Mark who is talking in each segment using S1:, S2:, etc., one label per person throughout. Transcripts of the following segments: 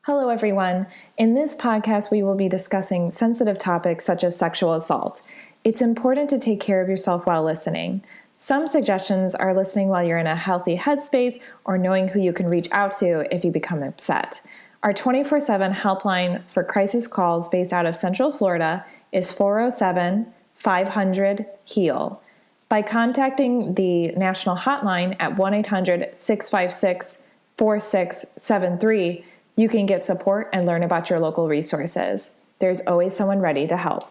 S1: Hello, everyone. In this podcast, we will be discussing sensitive topics such as sexual assault. It's important to take care of yourself while listening. Some suggestions are listening while you're in a healthy headspace or knowing who you can reach out to if you become upset. Our 24/7 helpline for crisis calls based out of Central Florida is 407-500-HEAL. By contacting the national hotline at 1-800-656-4673, you can get support and learn about your local resources. There's always someone ready to help.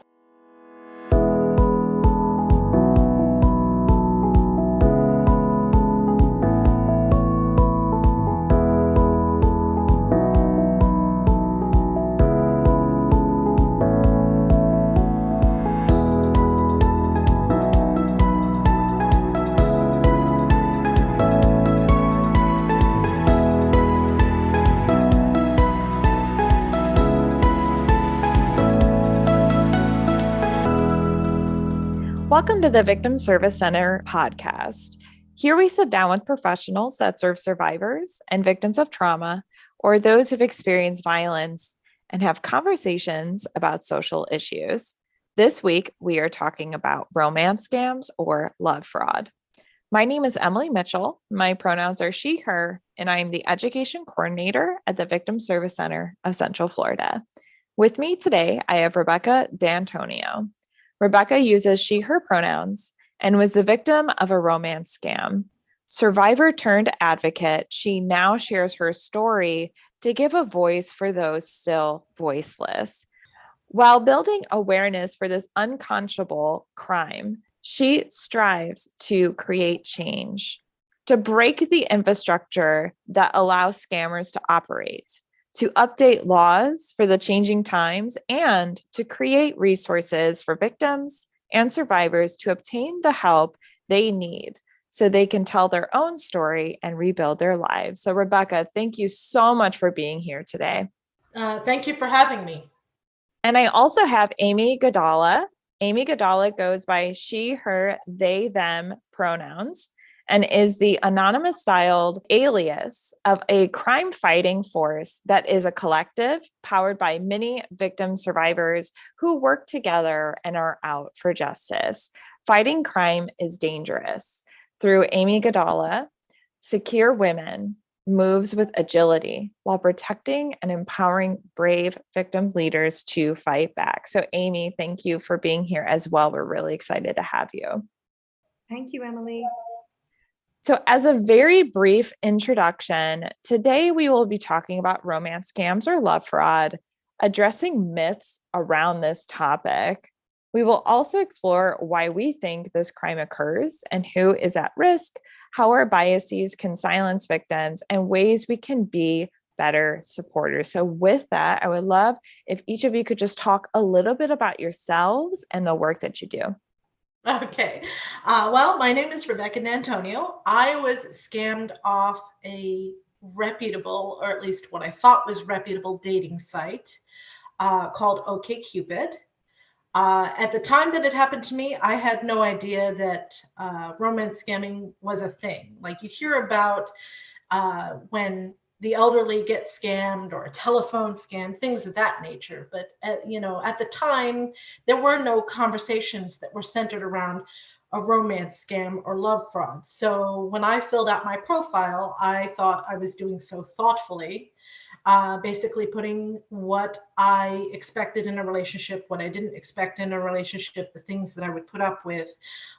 S1: Welcome to the Victim Service Center podcast. Here we sit down with professionals that serve survivors and victims of trauma or those who've experienced violence and have conversations about social issues. This week, we are talking about romance scams or love fraud. My name is Emilie Mitchell. My pronouns are she, her, and I am the education coordinator at the Victim Service Center of Central Florida. With me today, I have Rebecca D'Antonio. Rebecca uses she, her pronouns and was the victim of a romance scam. Survivor turned advocate, she now shares her story to give a voice for those still voiceless. While building awareness for this unconscionable crime, she strives to create change, to break the infrastructure that allows scammers to operate, to update laws for the changing times, and to create resources for victims and survivors to obtain the help they need so they can tell their own story and rebuild their lives. So, Rebecca, thank you so much for being here today.
S2: Thank you for having me.
S1: And I also have Amy Gdala. Amy Gdala goes by she, her, they, them pronouns, and is the anonymous styled alias of a crime fighting force that is a collective powered by many victim survivors who work together and are out for justice. Fighting crime is dangerous. Through Amy Gdala, secure women moves with agility while protecting and empowering brave victim leaders to fight back. So Amy, thank you for being here as well. We're really excited to have you.
S3: Thank you, Emilie.
S1: So as a very brief introduction, today we will be talking about romance scams or love fraud, addressing myths around this topic. We will also explore why we think this crime occurs and who is at risk, how our biases can silence victims, and ways we can be better supporters. So with that, I would love if each of you could just talk a little bit about yourselves and the work that you do.
S2: Okay. Well, my name is Rebecca D'Antonio. I was scammed off a reputable, or at least what I thought was reputable dating site called OkCupid. At the time that it happened to me, I had no idea that romance scamming was a thing. Like you hear about when the elderly get scammed or a telephone scam, things of that nature. But at the time, there were no conversations that were centered around a romance scam or love fraud. So when I filled out my profile, I thought I was doing so thoughtfully, basically putting what I expected in a relationship, what I didn't expect in a relationship, the things that I would put up with.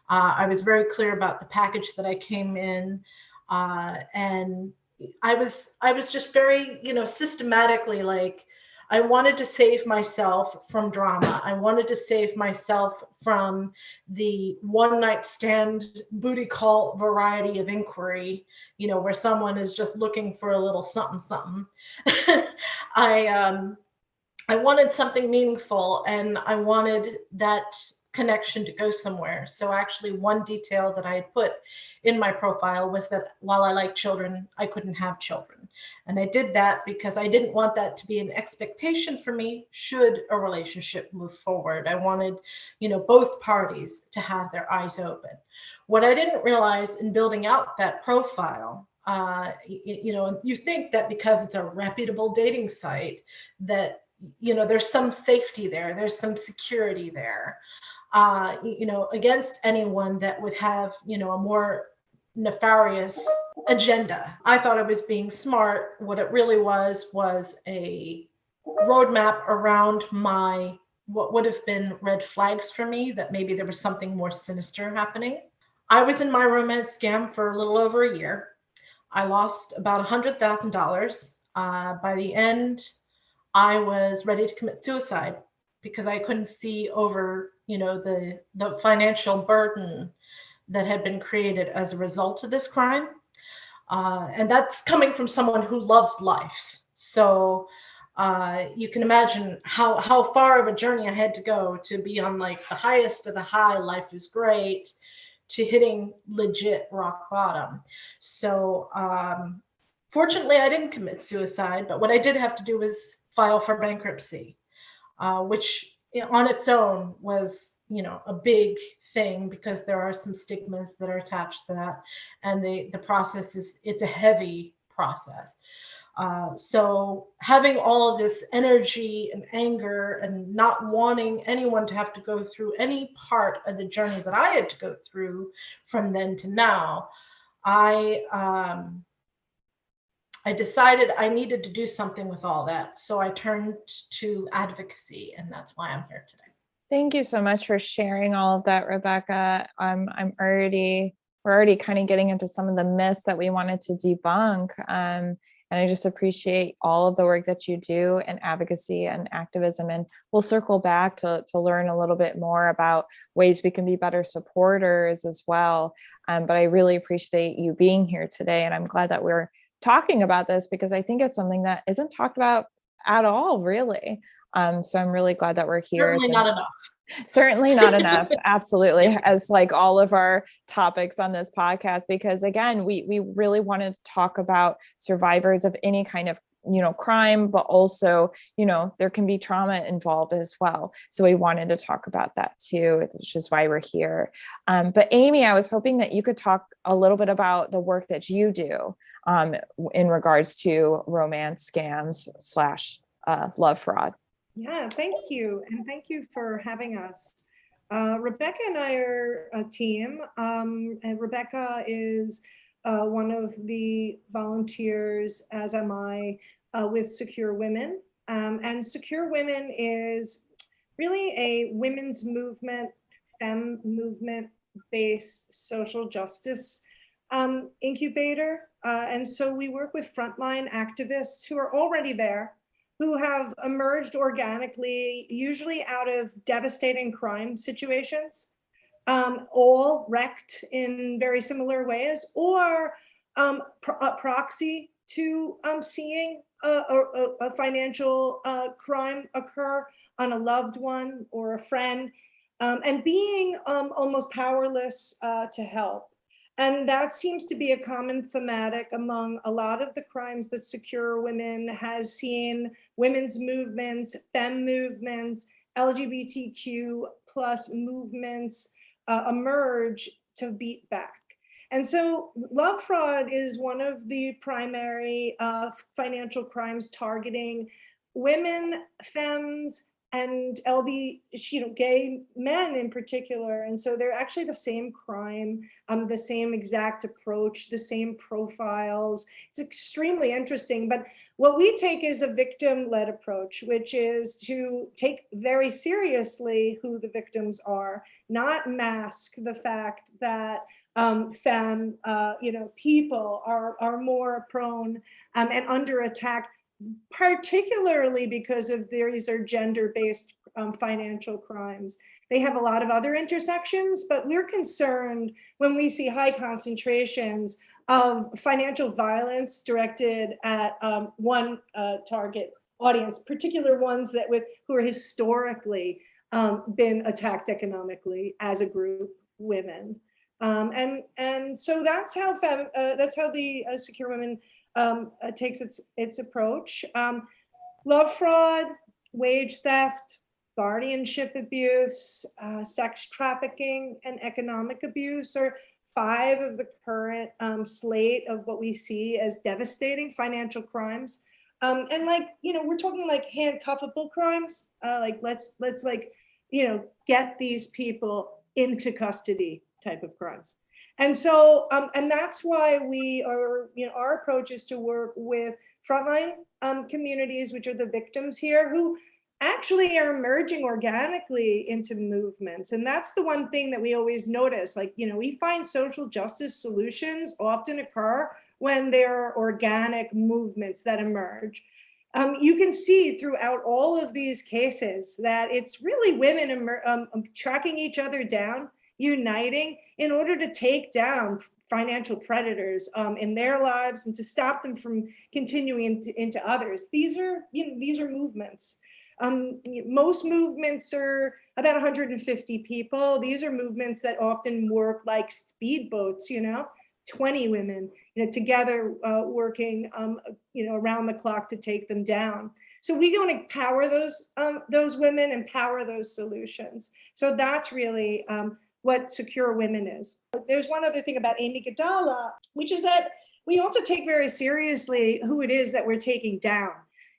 S2: I was very clear about the package that I came in, and I was just very, systematically, like, I wanted to save myself from drama. I wanted to save myself from the one night stand booty call variety of inquiry, where someone is just looking for a little something, something. I wanted something meaningful, and I wanted that connection to go somewhere. So actually one detail that I had put in my profile was that while I like children, I couldn't have children. And I did that because I didn't want that to be an expectation for me should a relationship move forward. I wanted, both parties to have their eyes open. What I didn't realize in building out that profile You think that because it's a reputable dating site that, there's some safety there, there's some security there, against anyone that would have, a more nefarious agenda. I thought I was being smart. What it really was a roadmap around what would have been red flags for me, that maybe there was something more sinister happening. I was in my romance scam for a little over a year. I lost about $100,000. By the end, I was ready to commit suicide because I couldn't see over, the financial burden that had been created as a result of this crime. And that's coming from someone who loves life. So you can imagine how far of a journey I had to go to be on like the highest of the high, life is great, to hitting legit rock bottom. So fortunately, I didn't commit suicide, but what I did have to do was file for bankruptcy, which on its own was, a big thing because there are some stigmas that are attached to that. And the process it's a heavy process. So having all of this energy and anger and not wanting anyone to have to go through any part of the journey that I had to go through from then to now, I decided I needed to do something with all that. So I turned to advocacy, and that's why I'm here today.
S1: Thank you so much for sharing all of that, Rebecca. We're already kind of getting into some of the myths that we wanted to debunk. And I just appreciate all of the work that you do in advocacy and activism. And we'll circle back to learn a little bit more about ways we can be better supporters as well. But I really appreciate you being here today. And I'm glad that we're talking about this because I think it's something that isn't talked about at all, really. So I'm really glad that we're here.
S2: Certainly not enough.
S1: Certainly not enough. Absolutely. As like all of our topics on this podcast, because again, we really wanted to talk about survivors of any kind of, crime, but also, there can be trauma involved as well. So we wanted to talk about that too, which is why we're here. But Amy, I was hoping that you could talk a little bit about the work that you do in regards to romance scams / love fraud.
S3: Yeah, thank you. And thank you for having us. Rebecca and I are a team. And Rebecca is one of the volunteers, as am I, with Secure Women. And Secure Women is really a women's movement, femme movement-based social justice incubator. And so we work with frontline activists who are already there, who have emerged organically, usually out of devastating crime situations, all wrecked in very similar ways, or a proxy to seeing a financial crime occur on a loved one or a friend, and being almost powerless to help. And that seems to be a common thematic among a lot of the crimes that Secure Women has seen women's movements, femme movements, LGBTQ plus movements emerge to beat back. And so love fraud is one of the primary financial crimes targeting women, femmes, and gay men in particular. And so they're actually the same crime, the same exact approach, the same profiles. It's extremely interesting. But what we take is a victim-led approach, which is to take very seriously who the victims are, not mask the fact that femme, people are more prone and under attack, particularly because of these are gender-based financial crimes. They have a lot of other intersections, but we're concerned when we see high concentrations of financial violence directed at one target audience, particular ones who are historically been attacked economically as a group, women. And so that's how the Secure Women takes its approach. Love fraud, wage theft, guardianship abuse, sex trafficking, and economic abuse are 5 of the current slate of what we see as devastating financial crimes. And like, we're talking like handcuffable crimes, like let's like, get these people into custody type of crimes. And so, and that's why we are, our approach is to work with frontline communities, which are the victims here, who actually are emerging organically into movements. And that's the one thing that we always notice. Like, we find social justice solutions often occur when there are organic movements that emerge. You can see throughout all of these cases that it's really women tracking each other down, uniting in order to take down financial predators in their lives and to stop them from continuing into others. These are movements. Most movements are about 150 people. These are movements that often work like speedboats, 20 women, together working, around the clock to take them down. So we want to empower those women, empower those solutions. So that's really what Secure Women is. There's one other thing about Amy Gdala, which is that we also take very seriously who it is that we're taking down.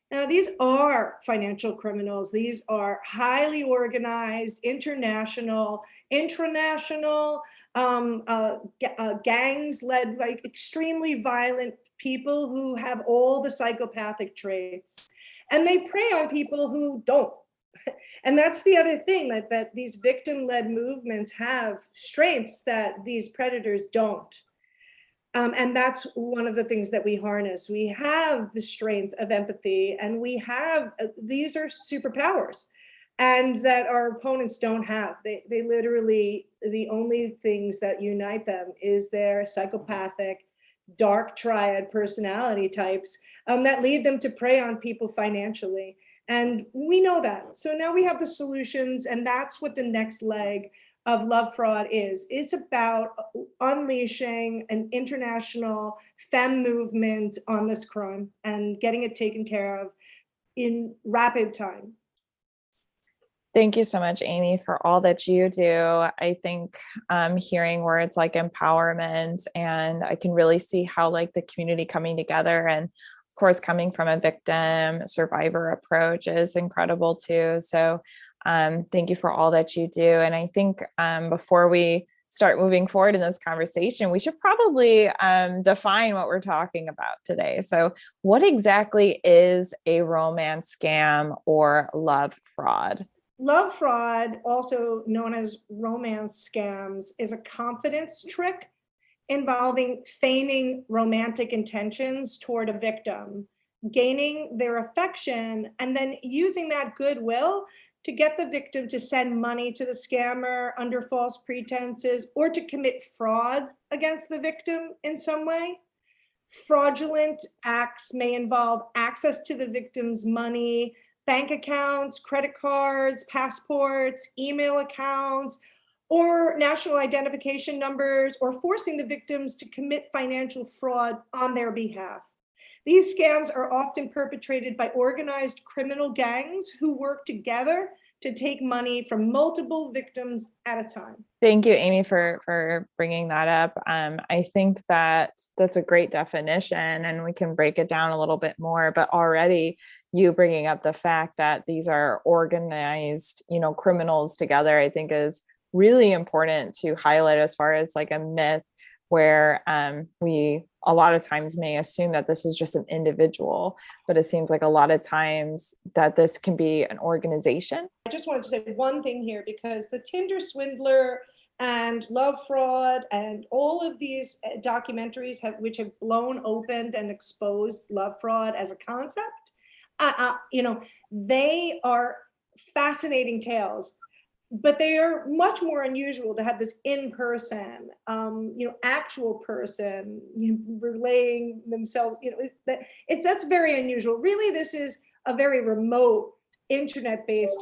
S3: Now, these are financial criminals. These are highly organized, international, intranational gangs led by extremely violent people who have all the psychopathic traits. And they prey on people who don't. And that's the other thing, that these victim-led movements have strengths that these predators don't. And that's one of the things that we harness. We have the strength of empathy, and we have, these are superpowers, and that our opponents don't have. They literally, the only things that unite them is their psychopathic, dark triad personality types that lead them to prey on people financially. And we know that. So now we have the solutions, and that's what the next leg of Love Fraud is. It's about unleashing an international femme movement on this crime and getting it taken care of in rapid time.
S1: Thank you so much, Amy, for all that you do. I think hearing words like empowerment, and I can really see how like the community coming together, and of course, coming from a victim survivor approach is incredible too. So thank you for all that you do. And I think before we start moving forward in this conversation, we should probably define what we're talking about today. So what exactly is a romance scam or love fraud?
S3: Love fraud, also known as romance scams, is a confidence trick involving feigning romantic intentions toward a victim, gaining their affection, and then using that goodwill to get the victim to send money to the scammer under false pretenses or to commit fraud against the victim in some way. Fraudulent acts may involve access to the victim's money, bank accounts, credit cards, passports, email accounts, or national identification numbers, or forcing the victims to commit financial fraud on their behalf. These scams are often perpetrated by organized criminal gangs who work together to take money from multiple victims at a time.
S1: Thank you, Amy, for bringing that up. I think that that's a great definition, and we can break it down a little bit more. But already, you bringing up the fact that these are organized, criminals together, I think is really important to highlight, as far as like a myth where we a lot of times may assume that this is just an individual, but it seems like a lot of times that this can be an organization.
S3: I just wanted to say one thing here, because the Tinder swindler and love fraud and all of these documentaries which have blown open and exposed love fraud as a concept, they are fascinating tales. But they are much more unusual to have this in-person, actual person relaying themselves. That's very unusual. Really, this is a very remote internet-based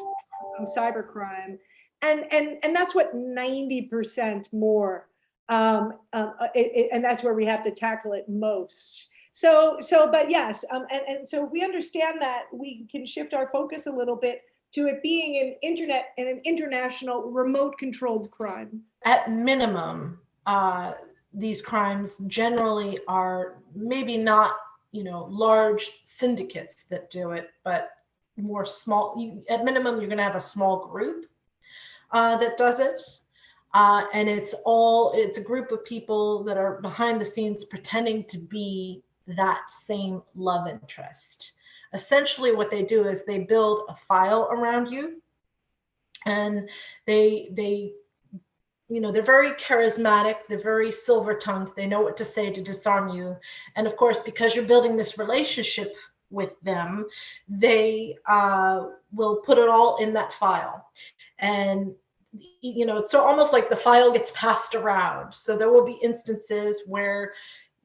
S3: cybercrime, and that's what 90% more, and that's where we have to tackle it most. But yes, and so we understand that we can shift our focus a little bit to it being an internet and an international remote controlled crime.
S2: At minimum, these crimes generally are maybe not, large syndicates that do it, but more small. At minimum, you're going to have a small group that does it. And it's a group of people that are behind the scenes pretending to be that same love interest. Essentially, what they do is they build a file around you, and they're very charismatic. They're very silver-tongued. They know what to say to disarm you. And of course, because you're building this relationship with them, they will put it all in that file. And it's almost like the file gets passed around. So there will be instances where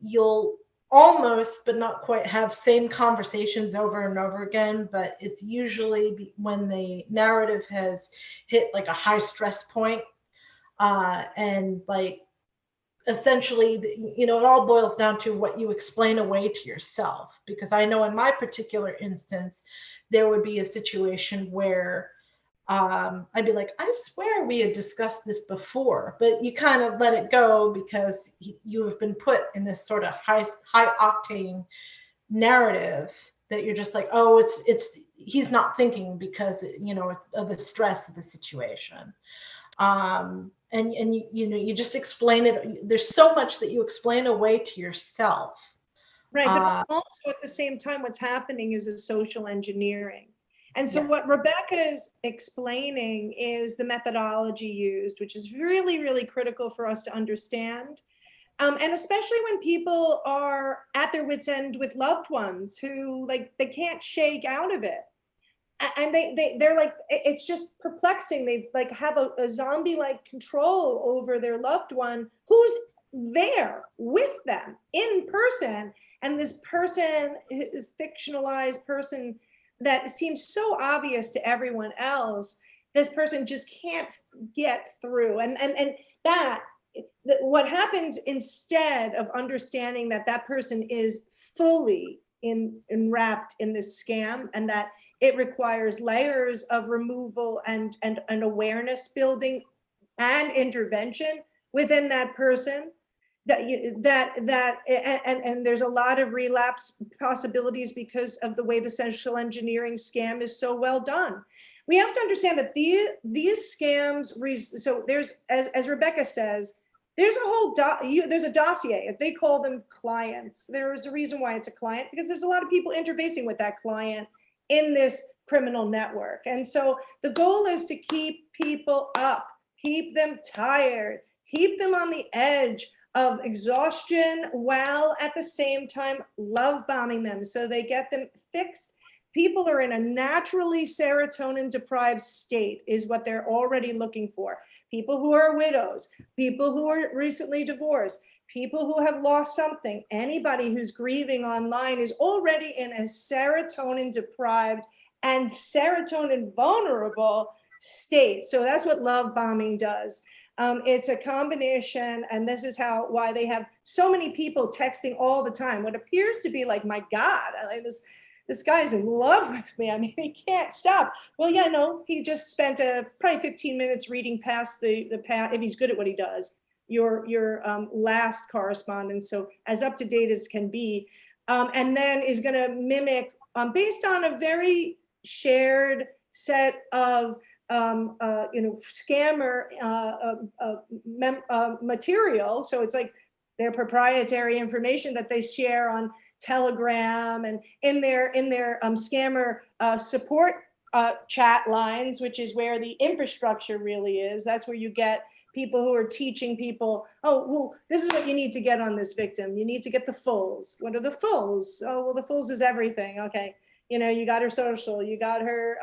S2: you'll almost, but not quite, have same conversations over and over again. But it's usually when the narrative has hit like a high stress point, and like essentially, it all boils down to what you explain away to yourself. Because I know in my particular instance, there would be a situation where I'd be like, I swear we had discussed this before, but you kind of let it go because you have been put in this sort of high octane narrative that you're just like, oh, he's not thinking because it's of the stress of the situation. And you just explain it. There's so much that you explain away to yourself.
S3: Right, but also at the same time, what's happening is a social engineering. And so what Rebecca is explaining is the methodology used, which is really, really critical for us to understand. And especially when people are at their wits' end with loved ones who they can't shake out of it. And they're like, it's just perplexing. They have a zombie-like control over their loved one who's there with them in person. And this person, fictionalized person, that seems so obvious to everyone else, this person just can't get through. And what happens, instead of understanding that person is fully enwrapped in this scam, and that it requires layers of removal and awareness building and intervention within that person, and there's a lot of relapse possibilities because of the way the social engineering scam is so well done. We have to understand that these scams, so there's, as Rebecca says, there's a whole there's a dossier. If they call them clients, there's a reason why it's a client, because there's a lot of people interfacing with that client in this criminal network. And so the goal is to keep people up, keep them tired, keep them on the edge of exhaustion, while at the same time love bombing them so they get them fixed. People are in a naturally serotonin deprived state is what they're already looking for. People who are widows, people who are recently divorced, people who have lost something, anybody who's grieving online is already in a serotonin deprived and serotonin vulnerable state. So that's what love bombing does. It's a combination, and this is why they have so many people texting all the time. What appears to be like, my God, this guy's in love with me. I mean, he can't stop. Well, yeah, no, he just spent probably 15 minutes reading past the if he's good at what he does, your last correspondence, so as up to date as can be, and then is going to mimic based on a very shared set of scammer material. So it's like their proprietary information that they share on Telegram and in their scammer support chat lines, which is where the infrastructure really is. That's where you get people who are teaching people, oh, well, this is what you need to get on this victim. You need to get the fulls. What are the fulls? Oh, well, the fulls is everything. Okay. You got her social, you got her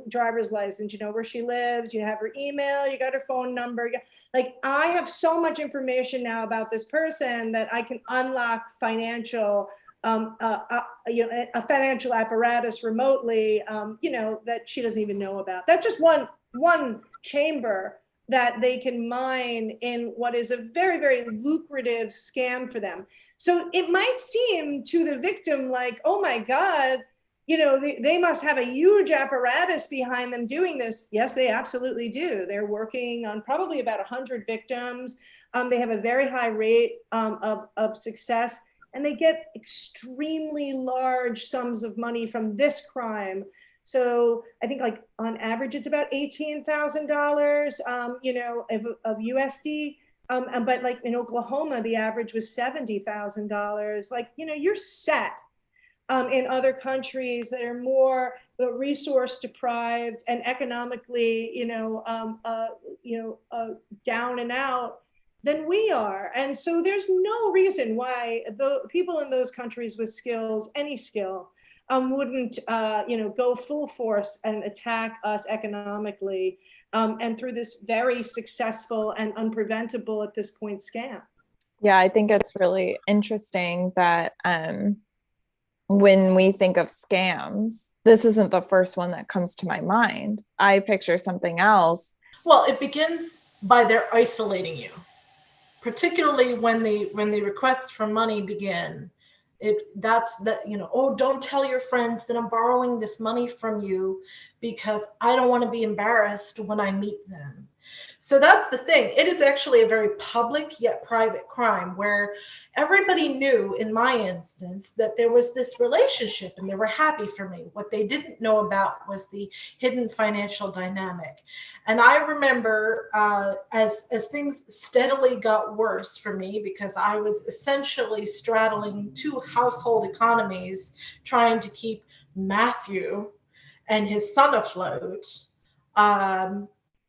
S3: driver's license, you know where she lives, you have her email, you got her phone number. Like, I have so much information now about this person that I can unlock financial, a financial apparatus remotely, that she doesn't even know about. That's just one chamber that they can mine in what is a very, very lucrative scam for them. So it might seem to the victim like, oh my God, they must have a huge apparatus behind them doing this. Yes, they absolutely do. They're working on probably about 100 victims. They have a very high rate of success, and they get extremely large sums of money from this crime. So I think like on average, it's about $18,000, of USD. But like in Oklahoma, the average was $70,000. Like, you're set. In other countries that are more resource deprived and economically, down and out than we are. And so there's no reason why the people in those countries with skills, any skill, wouldn't, go full force and attack us economically, and through this very successful and unpreventable at this point scam.
S1: Yeah, I think it's really interesting that when we think of scams, this isn't the first one that comes to my mind. I picture something else.
S2: Well, it begins by their isolating you, particularly when the requests for money begin. Oh, don't tell your friends that I'm borrowing this money from you because I don't want to be embarrassed when I meet them. So that's the thing. It is actually a very public yet private crime where everybody knew, in my instance, that there was this relationship and they were happy for me. What they didn't know about was the hidden financial dynamic. And I remember as things steadily got worse for me, because I was essentially straddling two household economies, trying to keep Matthew and his son afloat,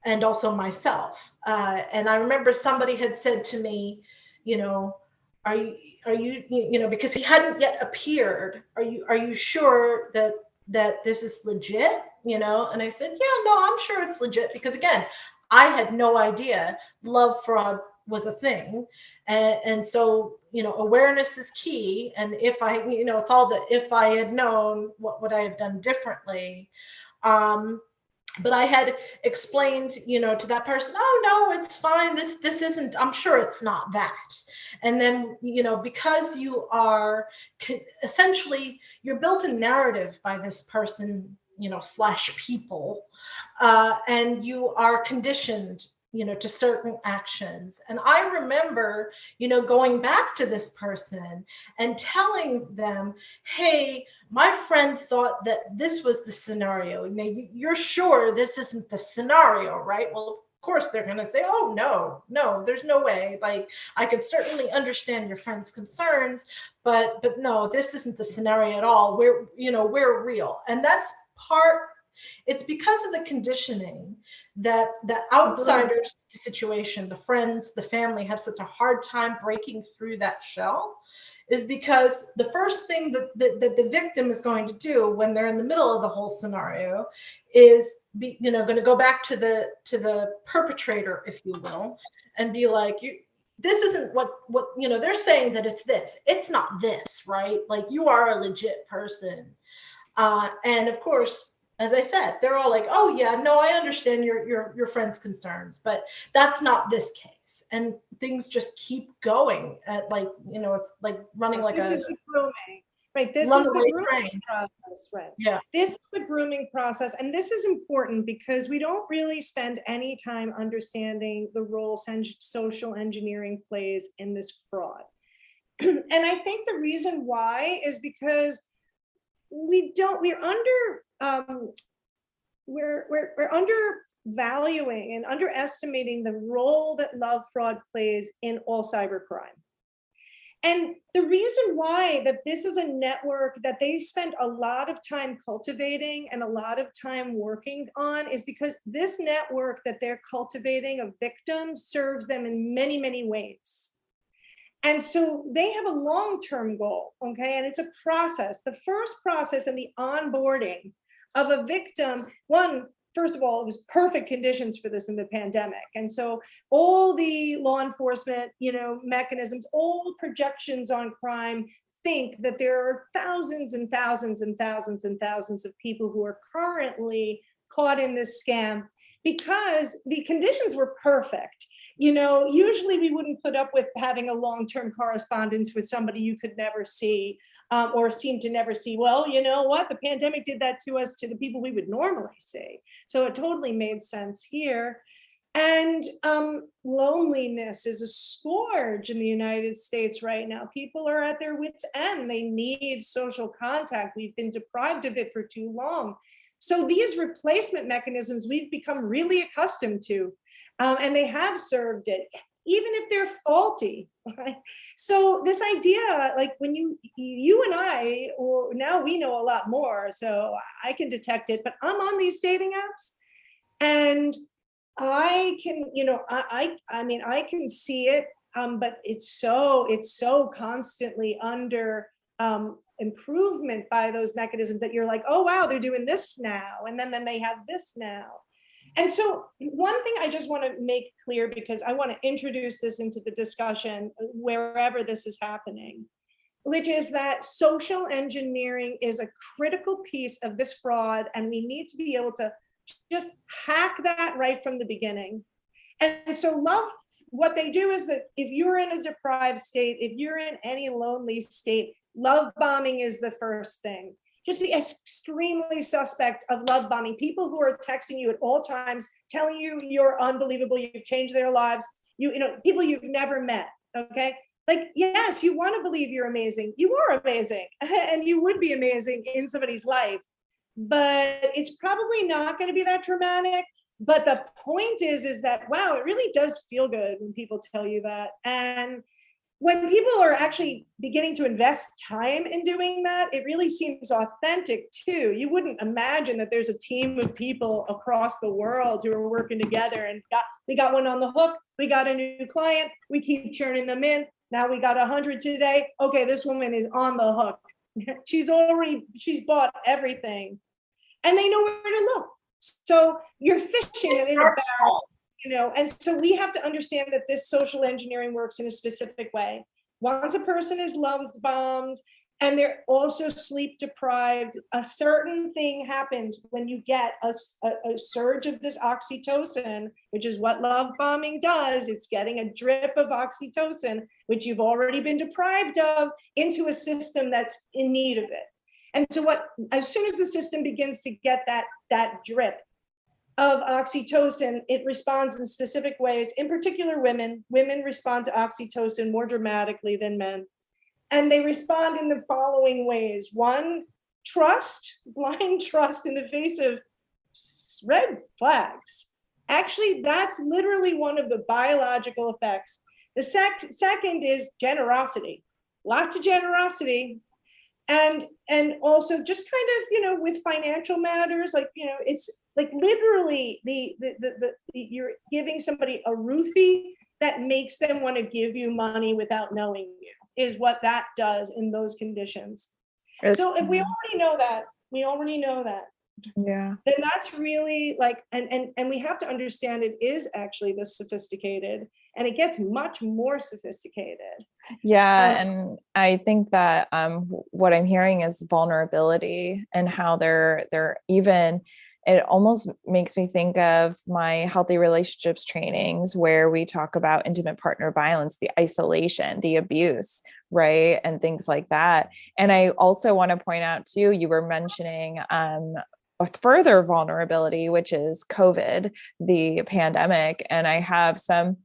S2: and also myself. And I remember somebody had said to me, are you, because he hadn't yet appeared, are you sure that this is legit? And I said, yeah, no, I'm sure it's legit, because again, I had no idea love fraud was a thing. And so, awareness is key. And if I had known, what would I have done differently? But I had explained, to that person, oh, no, it's fine. This isn't, I'm sure it's not that. And then, because you are essentially, you're built a narrative by this person, / people, and you are conditioned, to certain actions. And I remember, going back to this person and telling them, hey, my friend thought that this was the scenario. Now, you're sure this isn't the scenario, right? Well, of course, they're going to say, oh, no, there's no way. Like, I could certainly understand your friend's concerns, but no, this isn't the scenario at all. We're real. And that's it's because of the conditioning that the outsiders, the situation, the friends, the family have such a hard time breaking through that shell, is because the first thing that the victim is going to do when they're in the middle of the whole scenario is going to go back to the perpetrator, if you will, and be like, this isn't what they're saying that it's this. It's not this, right? Like, you are a legit person. And of course, as I said, they're all like, oh yeah, no, I understand your friend's concerns, but that's not this case. And things just keep going at it's like running like
S3: this is the grooming, right? This is the grooming process, right?
S2: Yeah.
S3: This is the grooming process. And this is important because we don't really spend any time understanding the role social engineering plays in this fraud. And I think the reason why is because we're undervaluing and underestimating the role that love fraud plays in all cybercrime. And the reason why that this is a network that they spend a lot of time cultivating and a lot of time working on is because this network that they're cultivating of victims serves them in many, many ways. And so they have a long-term goal, okay? And it's a process. The first process in the onboarding of a victim, first of all, it was perfect conditions for this in the pandemic. And so all the law enforcement, mechanisms, all projections on crime think that there are thousands and thousands and thousands and thousands of people who are currently caught in this scam because the conditions were perfect. Usually we wouldn't put up with having a long-term correspondence with somebody you could never see or seem to never see. Well, you know what? The pandemic did that to us, to the people we would normally see. So it totally made sense here. And loneliness is a scourge in the United States right now. People are at their wits' end. They need social contact. We've been deprived of it for too long. So these replacement mechanisms we've become really accustomed to, and they have served it, even if they're faulty. Right? So this idea, like when you and I, or now we know a lot more, so I can detect it, but I'm on these dating apps, and I can, I mean, I can see it, but it's so constantly under improvement by those mechanisms that you're like, oh wow, they're doing this now, and then they have this now. And so one thing I just want to make clear, because I want to introduce this into the discussion wherever this is happening, which is that social engineering is a critical piece of this fraud, and we need to be able to just hack that right from the beginning. And so love, what they do is that if you're in a deprived state, if you're in any lonely state, love bombing is the first thing. Just be extremely suspect of love bombing. People who are texting you at all times, telling you you're unbelievable, you've changed their lives, you know, people you've never met, okay? Like, yes, you want to believe you're amazing. You are amazing, and you would be amazing in somebody's life, but it's probably not going to be that dramatic. But the point is that, wow, it really does feel good when people tell you that. And when people are actually beginning to invest time in doing that, it really seems authentic too. You wouldn't imagine that there's a team of people across the world who are working together, and we got one on the hook, we got a new client, we keep churning them in. Now we got 100 today. Okay, this woman is on the hook. She's bought everything, and they know where to look. So you're fishing in a barrel, and so we have to understand that this social engineering works in a specific way. Once a person is love bombed and they're also sleep deprived, a certain thing happens when you get a surge of this oxytocin, which is what love bombing does. It's getting a drip of oxytocin, which you've already been deprived of, into a system that's in need of it. And so as soon as the system begins to get that drip of oxytocin, it responds in specific ways. In particular, women respond to oxytocin more dramatically than men. And they respond in the following ways. One, trust, blind trust in the face of red flags. Actually, that's literally one of the biological effects. The second is generosity, lots of generosity. And also just kind of, with financial matters, like, it's like literally you're giving somebody a roofie that makes them want to give you money without knowing you, is what that does in those conditions. So if we already know that,
S1: yeah,
S3: then that's really like, and we have to understand it is actually this sophisticated, and it gets much more sophisticated.
S1: Yeah, and I think that what I'm hearing is vulnerability, and how they're even, it almost makes me think of my healthy relationships trainings, where we talk about intimate partner violence, the isolation, the abuse, right? And things like that. And I also want to point out too, you were mentioning a further vulnerability, which is COVID, the pandemic. And I have some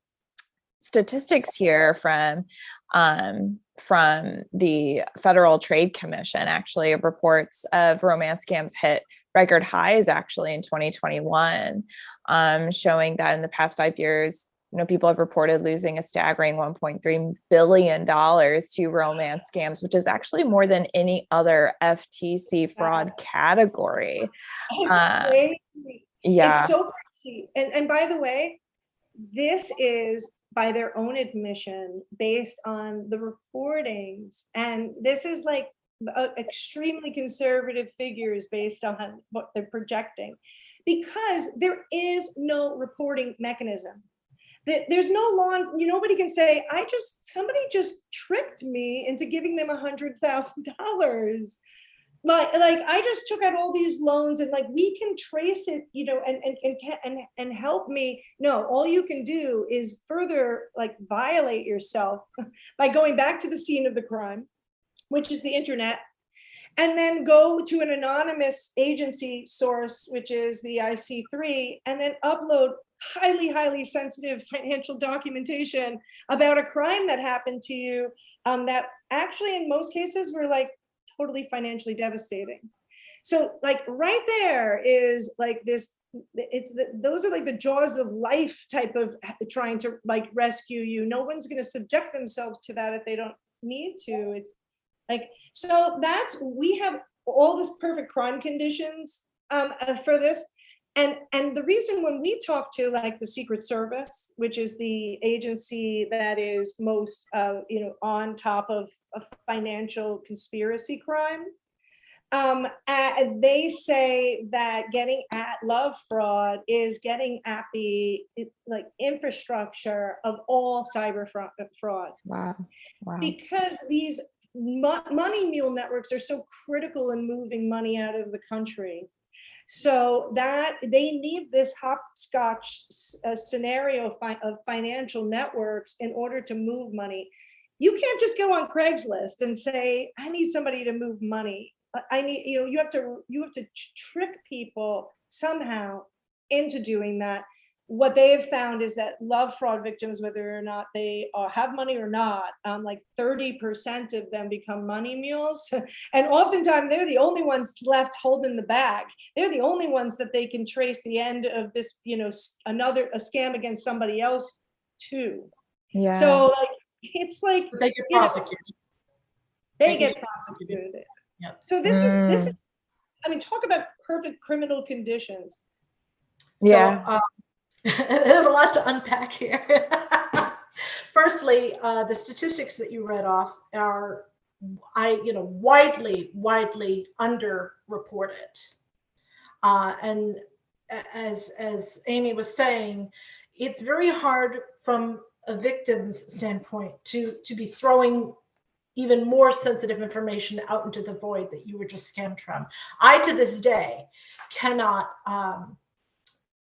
S1: statistics here from the Federal Trade Commission, actually, of reports of romance scams hit record highs actually in 2021, showing that in the past 5 years, people have reported losing a staggering $1.3 billion to romance scams, which is actually more than any other FTC fraud category.
S3: It's crazy.
S1: Yeah.
S3: It's so crazy. And by the way, this is, by their own admission, based on the reportings, and this is like extremely conservative figures based on what they're projecting, because there is no reporting mechanism. There's no law. Nobody can say, somebody just tricked me into giving them $100,000. Like I just took out all these loans, and like we can trace it, and help me. No, all you can do is further like violate yourself by going back to the scene of the crime, which is the internet, and then go to an anonymous agency source, which is the IC3, and then upload highly sensitive financial documentation about a crime that happened to you, that actually in most cases were like totally financially devastating. So like right there is like this, those are like the jaws of life type of trying to like rescue you. No one's going to subject themselves to that if they don't need to. It's like, so we have all this perfect crime conditions for this. And the reason when we talk to like the Secret Service, which is the agency that is most, on top of a financial conspiracy crime, they say that getting at love fraud is getting at the like infrastructure of all cyber fraud.
S1: Wow.
S3: Because these money mule networks are so critical in moving money out of the country. So that they need this hopscotch scenario of financial networks in order to move money. You can't just go on Craigslist and say, I need somebody to move money. I need, you have to trick people somehow into doing that. What they have found is that love fraud victims, whether or not they have money or not, like 30% of them become money mules. And oftentimes they're the only ones left holding the bag. They're the only ones that they can trace the end of this, a scam against somebody else too.
S1: Yeah.
S3: So like, it's like
S2: they get prosecuted.
S3: They get prosecuted.
S2: Yep.
S3: So this is, I mean, talk about perfect criminal conditions.
S1: Yeah.
S2: There's a lot to unpack here. Firstly, the statistics that you read off are, widely underreported. And as Amy was saying, it's very hard from a victim's standpoint to be throwing even more sensitive information out into the void that you were just scammed from. I, to this day, cannot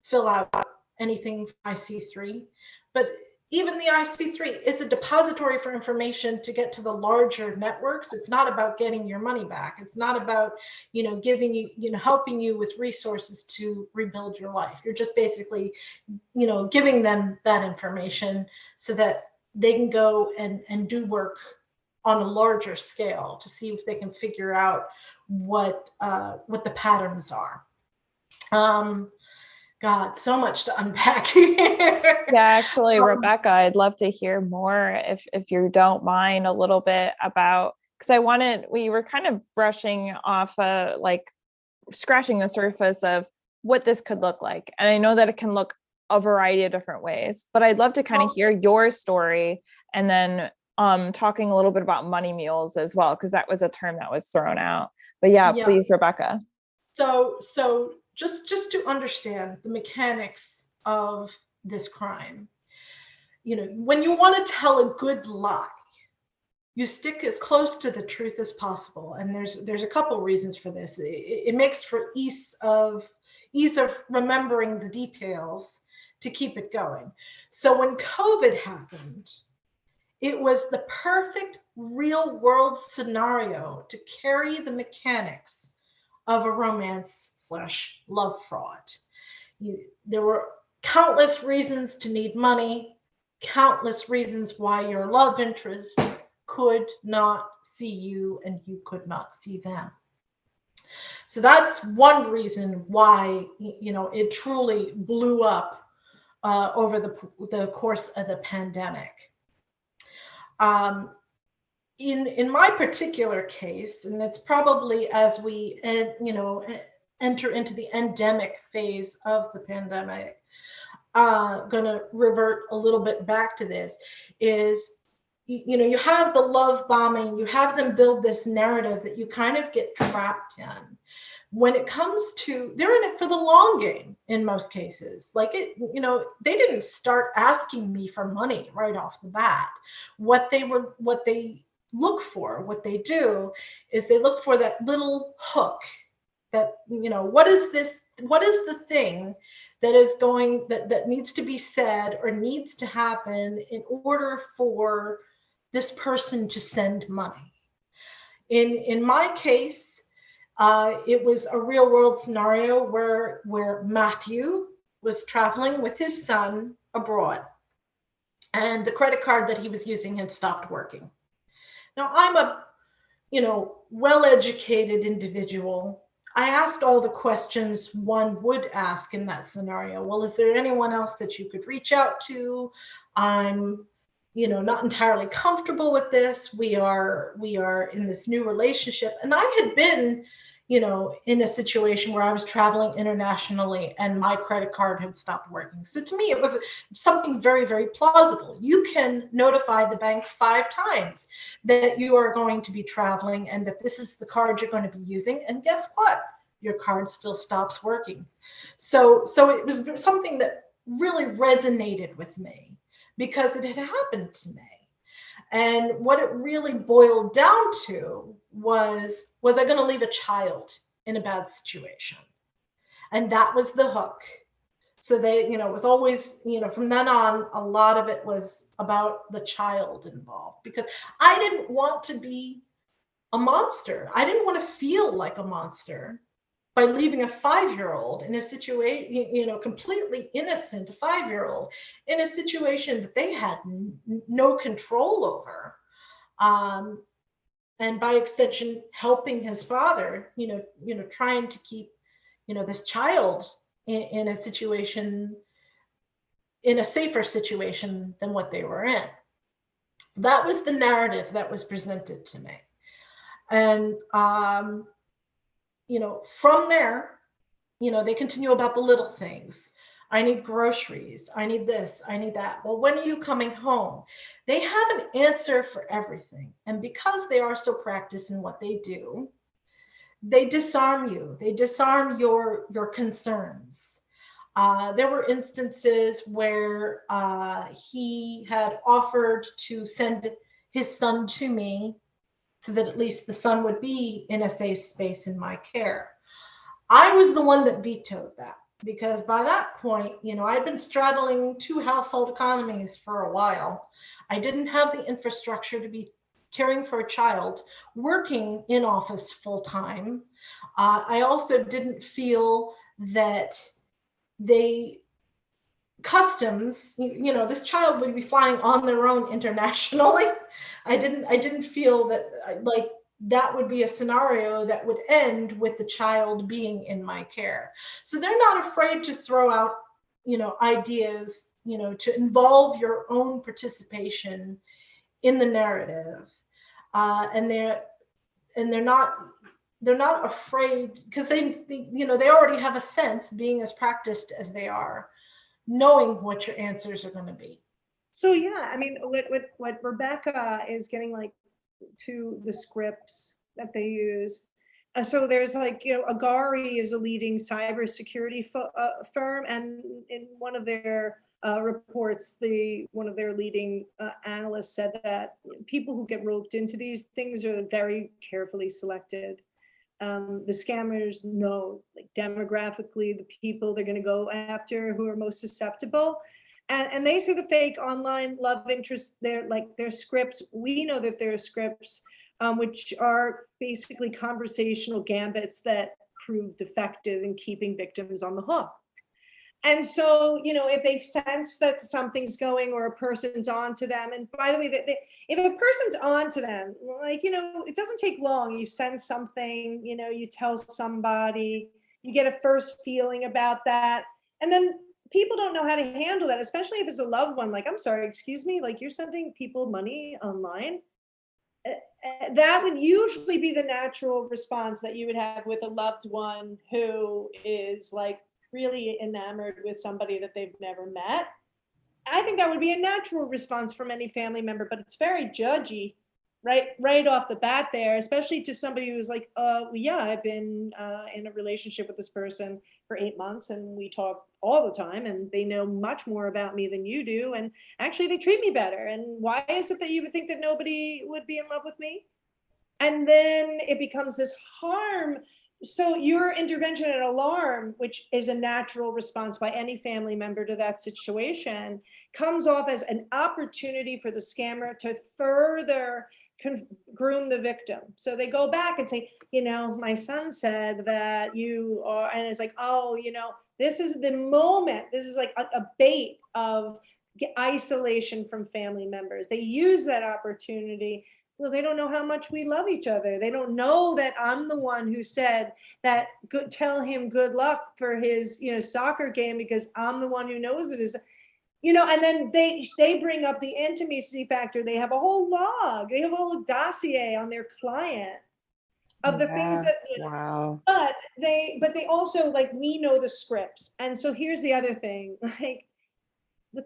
S2: fill out anything IC3, but even the IC3 is a depository for information to get to the larger networks. It's not about getting your money back. It's not about, giving you, helping you with resources to rebuild your life. You're just basically, giving them that information so that they can go and do work on a larger scale to see if they can figure out what the patterns are. God, so much to unpack here.
S1: Yeah, actually, Rebecca, I'd love to hear more if you don't mind a little bit about, because we were kind of brushing off scratching the surface of what this could look like. And I know that it can look a variety of different ways, but I'd love to kind of hear your story and then talking a little bit about money mules as well, because that was a term that was thrown out. But yeah, please, Rebecca.
S2: So just to understand the mechanics of this crime, when you want to tell a good lie, you stick as close to the truth as possible. And there's a couple reasons for this. It makes for ease of remembering the details to keep it going. So when COVID happened, it was the perfect real world scenario to carry the mechanics of a romance/love fraud. There were countless reasons to need money, countless reasons why your love interest could not see you and you could not see them. So that's one reason why, it truly blew up over the course of the pandemic. In my particular case, and it's probably as we enter into the endemic phase of the pandemic, going to revert a little bit back to this, is you have the love bombing, you have them build this narrative that you kind of get trapped in. When it comes to, they're in it for the long game in most cases. They didn't start asking me for money right off the bat. What they look for, what they do is they look for that little hook that, what is the thing that needs to be said or needs to happen in order for this person to send money. In my case, it was a real world scenario where Matthew was traveling with his son abroad, and the credit card that he was using had stopped working. Now, I'm a well-educated individual. I asked all the questions one would ask in that scenario. Well, is there anyone else that you could reach out to? I'm, not entirely comfortable with this. We are in this new relationship. And I had been, in a situation where I was traveling internationally and my credit card had stopped working. So to me, it was something very, very plausible. You can notify the bank 5 times that you are going to be traveling and that this is the card you're going to be using. And guess what? Your card still stops working. So it was something that really resonated with me because it had happened to me. And what it really boiled down to was I going to leave a child in a bad situation? And that was the hook. So they, it was always, from then on, a lot of it was about the child involved because I didn't want to be a monster. I didn't want to feel like a monster by leaving a 5-year-old in a situation, completely innocent 5-year-old in a situation that they had no control over. And by extension, helping his father, trying to keep, this child in a situation, in a safer situation than what they were in. That was the narrative that was presented to me. And, from there, they continue about the little things. I need groceries. I need this. I need that. Well, when are you coming home? They have an answer for everything. And because they are so practiced in what they do, they disarm you. They disarm your concerns. There were instances where he had offered to send his son to me so that at least the son would be in a safe space in my care. I was the one that vetoed that because by that point, I'd been straddling 2 household economies for a while. I didn't have the infrastructure to be caring for a child, working in office full time. I also didn't feel that customs, this child would be flying on their own internationally. I didn't feel that that would be a scenario that would end with the child being in my care. So they're not afraid to throw out, ideas, to involve your own participation in the narrative. And they're not afraid because they already have a sense, being as practiced as they are, knowing what your answers are going to be.
S3: So yeah, I mean, what Rebecca is getting to the scripts that they use. So there's Agari is a leading cybersecurity firm, and in one of their reports, one of their leading analysts said that people who get roped into these things are very carefully selected. The scammers know demographically the people they're going to go after who are most susceptible. And they say the fake online love interest, they're their scripts. We know that there are scripts which are basically conversational gambits that proved effective in keeping victims on the hook. And so, if they sense that something's going or a person's on to them, and by the way, if a person's on to them, it doesn't take long. You sense something, you tell somebody, you get a first feeling about that. And then people don't know how to handle that, especially if it's a loved one. I'm sorry, excuse me, you're sending people money online. That would usually be the natural response that you would have with a loved one who is really enamored with somebody that they've never met. I think that would be a natural response from any family member, but it's very judgy right off the bat there, especially to somebody who's yeah, I've been in a relationship with this person for 8 months and we talk all the time and they know much more about me than you do. And actually they treat me better. And why is it that you would think that nobody would be in love with me? And then it becomes this harm. So your intervention and alarm, which is a natural response by any family member to that situation, comes off as an opportunity for the scammer to further groom the victim. So they go back and say, my son said that you are, and it's like, oh, this is the moment. This is like a bait of isolation from family members. They use that opportunity. Well, they don't know how much we love each other. They don't know that I'm the one who said that, tell him good luck for his, soccer game, because I'm the one who knows it is, and then they bring up the intimacy factor. They have a whole log. They have a whole dossier on their client of the things that,
S1: wow.
S3: but they also, like, we know the scripts. And so here's the other thing, like, the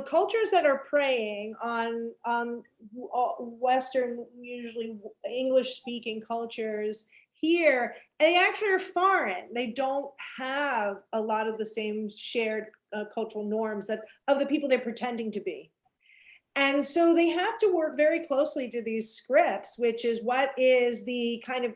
S3: cultures that are preying on Western, usually English speaking cultures here, they actually are foreign. They don't have a lot of the same shared cultural norms that of the people they're pretending to be. And so they have to work very closely to these scripts, which is what is the kind of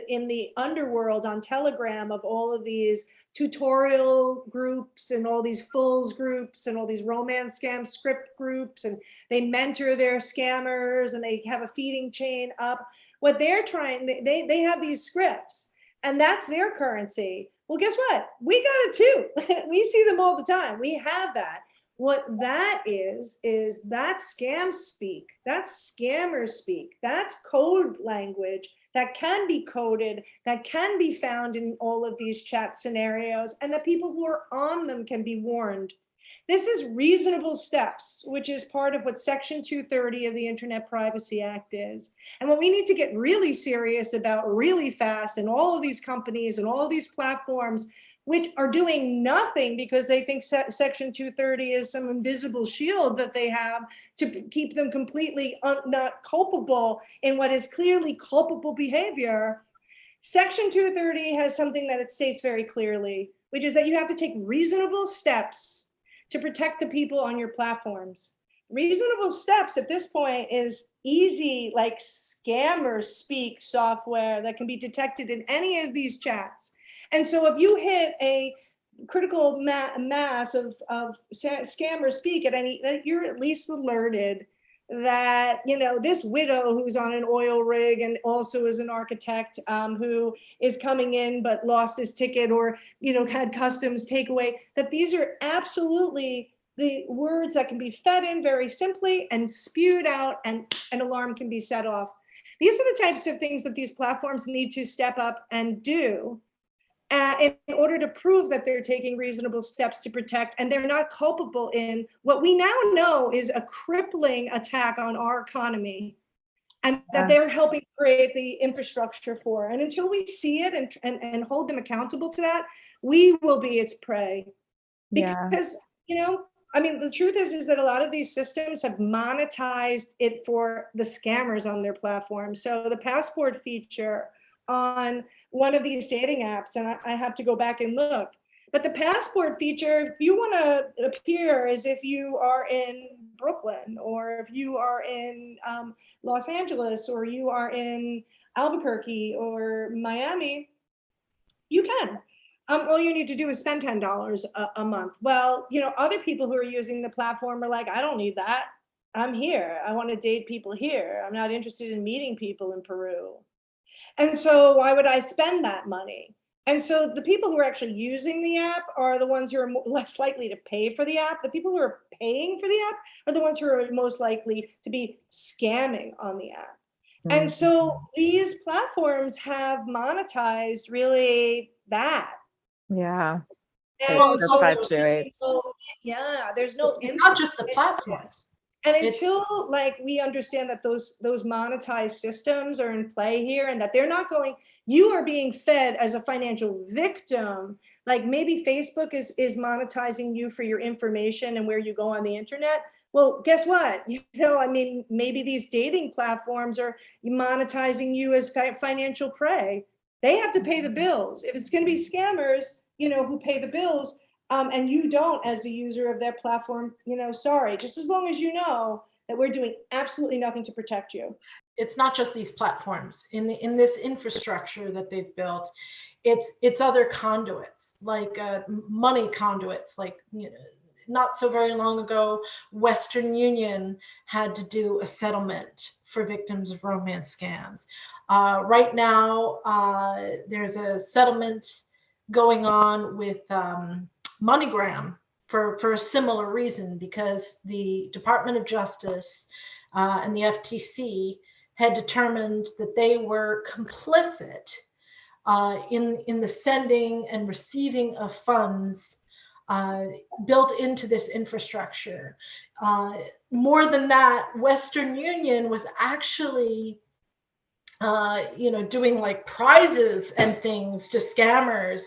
S3: in the underworld on Telegram of all of these tutorial groups and all these fools groups and all these romance scam script groups, and they mentor their scammers and they have a feeding chain up. What they're trying, they have these scripts, and that's their currency. Well, guess what? We got it too. We see them all the time. We have that. What that is that scam speak, that's scammers speak, that's code language that can be coded, that can be found in all of these chat scenarios, and the people who are on them can be warned. This is reasonable steps, which is part of what Section 230 of the Internet Privacy Act is. And what we need to get really serious about really fast, and all of these companies and all of these platforms which are doing nothing because they think Section 230 is some invisible shield that they have to keep them completely not culpable in what is clearly culpable behavior. Section 230 has something that it states very clearly, which is that you have to take reasonable steps to protect the people on your platforms. Reasonable steps at this point is easy, like scammer speak software that can be detected in any of these chats. And so if you hit a critical mass of scammer speak at any, you're at least alerted that, this widow who's on an oil rig and also is an architect who is coming in but lost his ticket or, had customs takeaway, that these are absolutely the words that can be fed in very simply and spewed out, and an alarm can be set off. These are the types of things that these platforms need to step up and do in order to prove that they're taking reasonable steps to protect, and they're not culpable in what we now know is a crippling attack on our economy, and that they're helping create the infrastructure for. And until we see it and hold them accountable to that, we will be its prey. Because, the truth is that a lot of these systems have monetized it for the scammers on their platform. So the passport feature on one of these dating apps, and I have to go back and look, but the passport feature, if you want to appear as if you are in Brooklyn, or if you are in Los Angeles, or you are in Albuquerque or Miami, you can. All you need to do is spend $10 a month. Well, other people who are using the platform are like, I don't need that. I'm here. I want to date people here. I'm not interested in meeting people in Peru. And so why would I spend that money? And so the people who are actually using the app are the ones who are less likely to pay for the app. The people who are paying for the app are the ones who are most likely to be scamming on the app. Mm-hmm. And so these platforms have monetized really that.
S1: Yeah.
S3: And so, there's no,
S2: it's not just the platforms.
S3: And until we understand that those monetized systems are in play here, and that they're not going, you are being fed as a financial victim. Like maybe Facebook is monetizing you for your information and where you go on the internet. Well, guess what? Maybe these dating platforms are monetizing you as financial prey. They have to pay the bills. If it's going to be scammers, who pay the bills, and you don't, as a user of their platform, sorry, just as long as you know that we're doing absolutely nothing to protect you.
S2: It's not just these platforms in this infrastructure that they've built. It's other conduits, like money conduits, like not so very long ago, Western Union had to do a settlement for victims of romance scams. Right now, there's a settlement going on with MoneyGram for a similar reason, because the Department of Justice and the FTC had determined that they were complicit in the sending and receiving of funds built into this infrastructure. More than that, Western Union was actually doing like prizes and things to scammers,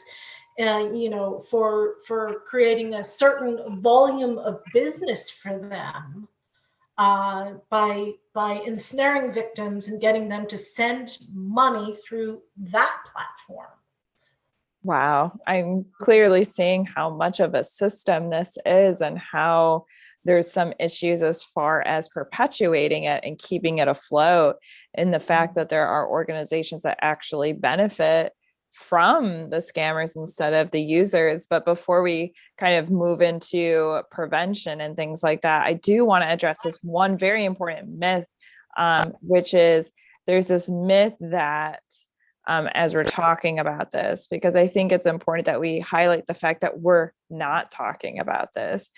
S2: for creating a certain volume of business for them, by ensnaring victims and getting them to send money through that platform.
S1: Wow, I'm clearly seeing how much of a system this is and how there's some issues as far as perpetuating it and keeping it afloat, and the fact that there are organizations that actually benefit from the scammers instead of the users. But before we kind of move into prevention and things like that, I do want to address this one very important myth, which is there's this myth that as we're talking about this, because I think it's important that we highlight the fact that we're not talking about this.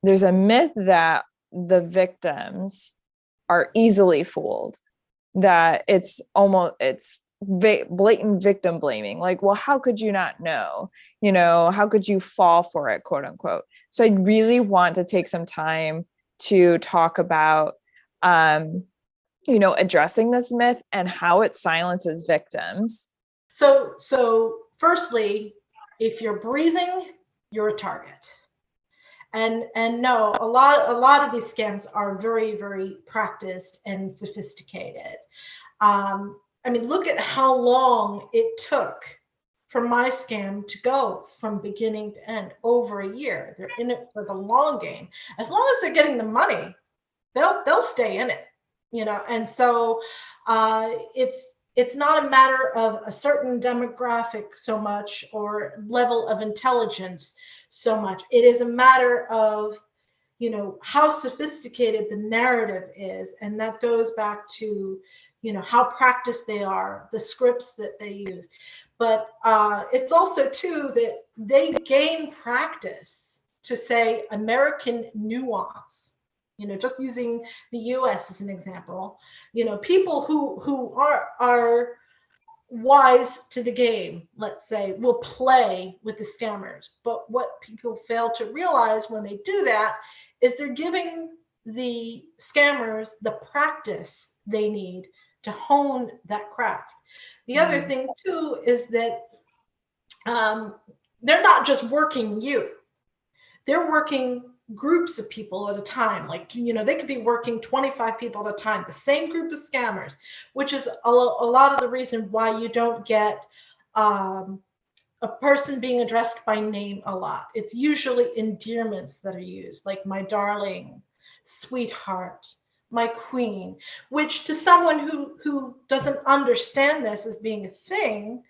S1: There's a myth that the victims are easily fooled, that it's blatant victim blaming. Like, well, how could you not know? How could you fall for it, quote unquote? So I really want to take some time to talk about, addressing this myth and how it silences victims.
S2: So firstly, if you're breathing, you're a target. And no, a lot of these scams are very, very practiced and sophisticated. Look at how long it took for my scam to go from beginning to end, over a year. They're in it for the long game. As long as they're getting the money, they'll stay in it, And so it's not a matter of a certain demographic so much, or level of intelligence so much. It is a matter of, how sophisticated the narrative is. And that goes back to, how practiced they are, the scripts that they use. But it's also too that they gain practice to say American nuance, just using the US as an example. People who are wise to the game, let's say, will play with the scammers. But what people fail to realize when they do that is they're giving the scammers the practice they need to hone that craft. The other thing too is that they're not just working you, they're working groups of people at a time. Like, they could be working 25 people at a time, the same group of scammers, which is a lot of the reason why you don't get a person being addressed by name a lot. It's usually endearments that are used, like my darling, sweetheart, my queen, which to someone who doesn't understand this as being a thing,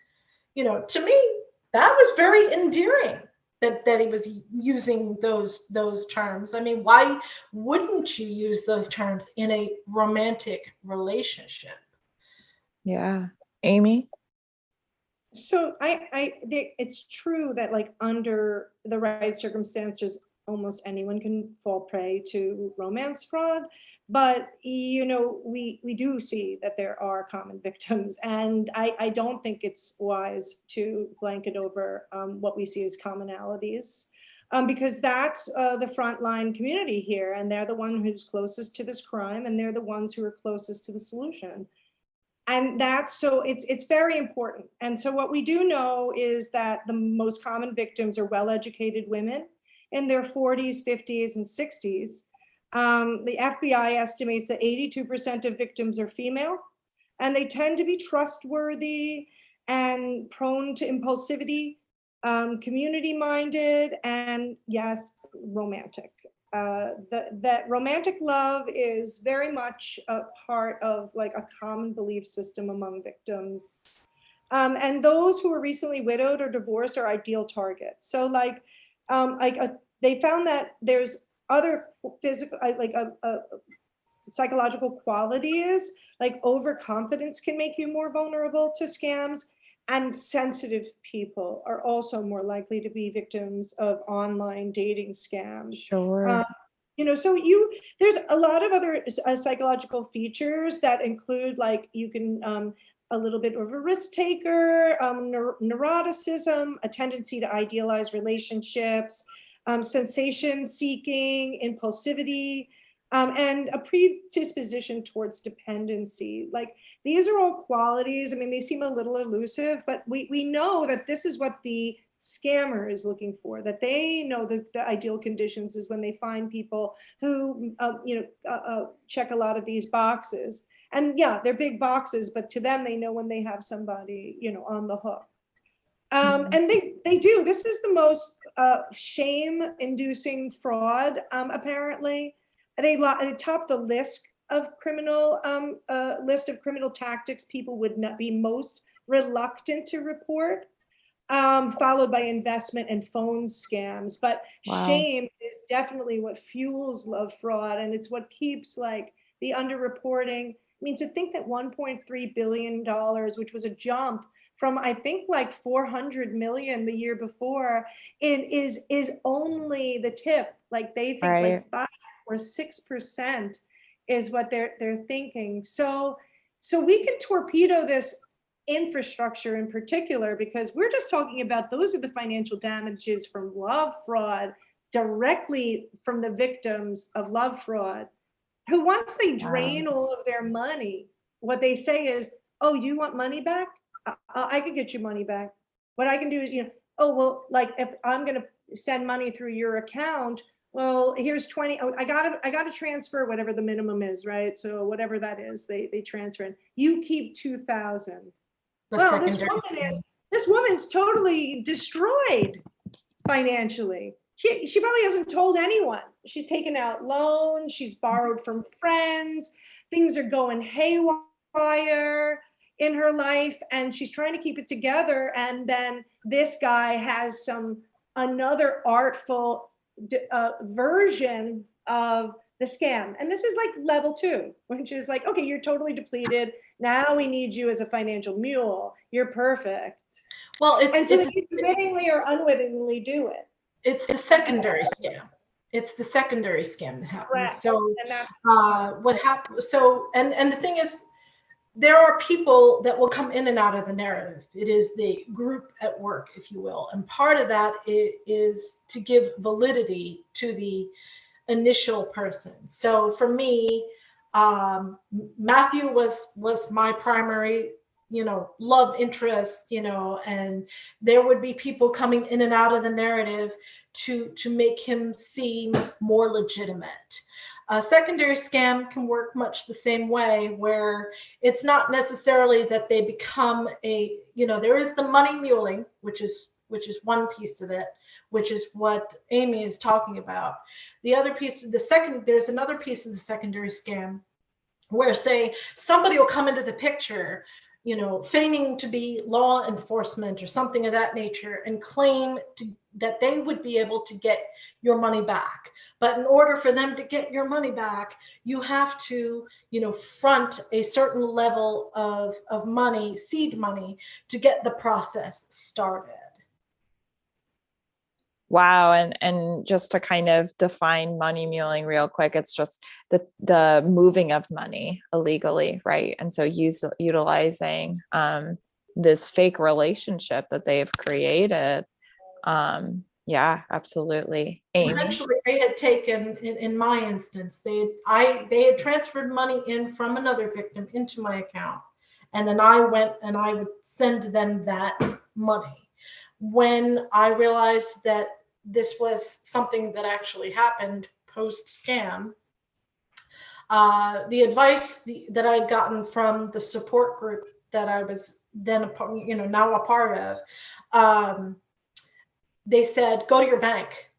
S2: to me, that was very endearing that he was using those terms. Why wouldn't you use those terms in a romantic relationship?
S1: Yeah. Amy?
S3: So it's true that, like, under the right circumstances, almost anyone can fall prey to romance fraud. But, we do see that there are common victims, and I don't think it's wise to blanket over what we see as commonalities, because that's the frontline community here, and they're the one who's closest to this crime, and they're the ones who are closest to the solution. And so it's very important. And so what we do know is that the most common victims are well-educated women in their 40s, 50s, and 60s. The FBI estimates that 82% of victims are female, and they tend to be trustworthy and prone to impulsivity, community-minded, and yes, romantic. That romantic love is very much a part of, like, a common belief system among victims. And those who are recently widowed or divorced are ideal targets. So like they found that there's other physical, psychological qualities, like overconfidence can make you more vulnerable to scams, and sensitive people are also more likely to be victims of online dating scams.
S1: Sure.
S3: So there's a lot of other psychological features that include, like, you can a little bit of a risk taker, neuroticism, a tendency to idealize relationships, sensation seeking, impulsivity, and a predisposition towards dependency. Like, these are all qualities. I mean, they seem a little elusive, but we know that this is what the scammer is looking for, that they know that the ideal conditions is when they find people who check a lot of these boxes. And yeah, they're big boxes, but to them, they know when they have somebody on the hook. And they do. This is the most shame-inducing fraud, apparently. They top the list of criminal tactics people would not be most reluctant to report, followed by investment and phone scams. But shame is definitely what fuels love fraud, and it's what keeps, like, the underreporting. I mean, to think that $1.3 billion, which was a jump from, I think, like 400 million the year before, it is only the tip. Like, they think like 5 or 6% is what they're thinking. So we can torpedo this infrastructure in particular, because we're just talking about those are the financial damages from love fraud directly from the victims of love fraud, who, once they drain all of their money, what they say is, oh, you want money back? I can get you money back. What I can do is, oh, well, like, if I'm going to send money through your account, well, here's 20. I got to transfer whatever the minimum is, right? So whatever that is, they transfer in. You keep 2,000. Well, this woman's totally destroyed financially. She probably hasn't told anyone. She's taken out loans. She's borrowed from friends. Things are going haywire in her life, and she's trying to keep it together. And then this guy has another artful version of the scam. And this is like level 2, which is like, okay, you're totally depleted. Now we need you as a financial mule. You're perfect.
S2: Well,
S3: so that you wittingly or unwittingly do it.
S2: It's the secondary scam. It's the secondary scam that happens.
S3: Correct.
S2: So what happens? So and the thing is, there are people that will come in and out of the narrative. It is the group at work, if you will, and part of that is to give validity to the initial person. So for me, Matthew was my primary, love interest, and there would be people coming in and out of the narrative to make him seem more legitimate. A secondary scam can work much the same way, where it's not necessarily that they become there is the money muling, which is one piece of it, which is what Amy is talking about. The other piece of there's another piece of the secondary scam where, say, somebody will come into the picture, feigning to be law enforcement or something of that nature, and claim that they would be able to get your money back. But in order for them to get your money back, you have to, front a certain level of money, seed money, to get the process started.
S1: Wow. And just to kind of define money muling real quick, it's just the moving of money illegally, right? And so utilizing this fake relationship that they've created. Yeah, absolutely. Amy?
S2: Essentially, they had taken, in my instance, they had transferred money in from another victim into my account, and then I went and I would send them that money. When I realized that this was something that actually happened post-scam, the advice that I'd gotten from the support group that I was then now a part of, they said, go to your bank.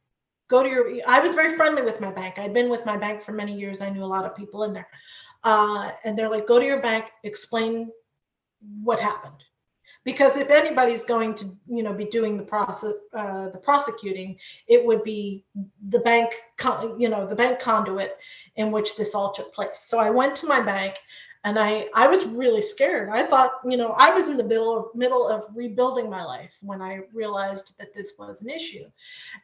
S2: I was very friendly with my bank. I'd been with my bank for many years. I knew a lot of people in there. And they're like, go to your bank, explain what happened. because if anybody's going to, be doing the prosecuting, it would be the bank, the bank conduit in which this all took place. So I went to my bank, and I was really scared. I thought, I was in the middle of rebuilding my life when I realized that this was an issue.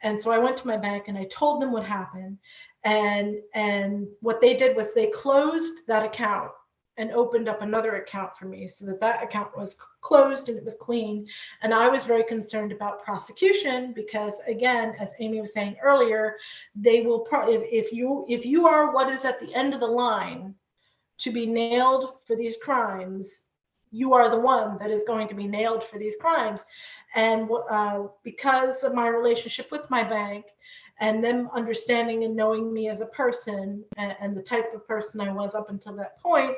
S2: And so I went to my bank and I told them what happened. And what they did was they closed that account and opened up another account for me, so that account was closed and it was clean. And I was very concerned about prosecution because, again, as Amy was saying earlier, they will if you are what is at the end of the line to be nailed for these crimes, you are the one that is going to be nailed for these crimes. And because of my relationship with my bank and them understanding and knowing me as a person and the type of person I was up until that point,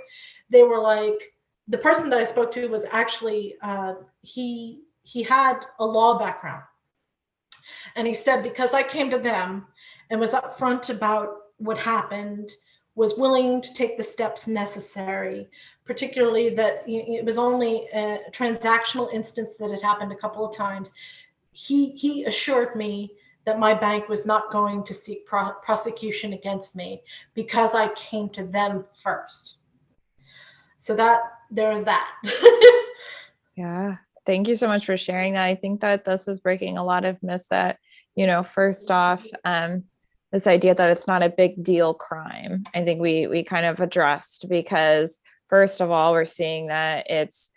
S2: they were like, the person that I spoke to was actually, he had a law background. And he said, because I came to them and was upfront about what happened, was willing to take the steps necessary, particularly that it was only a transactional instance that had happened a couple of times. He assured me that my bank was not going to seek prosecution against me because I came to them first. So there's that.
S1: Yeah. Thank you so much for sharing that. I think that this is breaking a lot of myths that, first off, this idea that it's not a big deal crime, I think we kind of addressed, because first of all, we're seeing that it's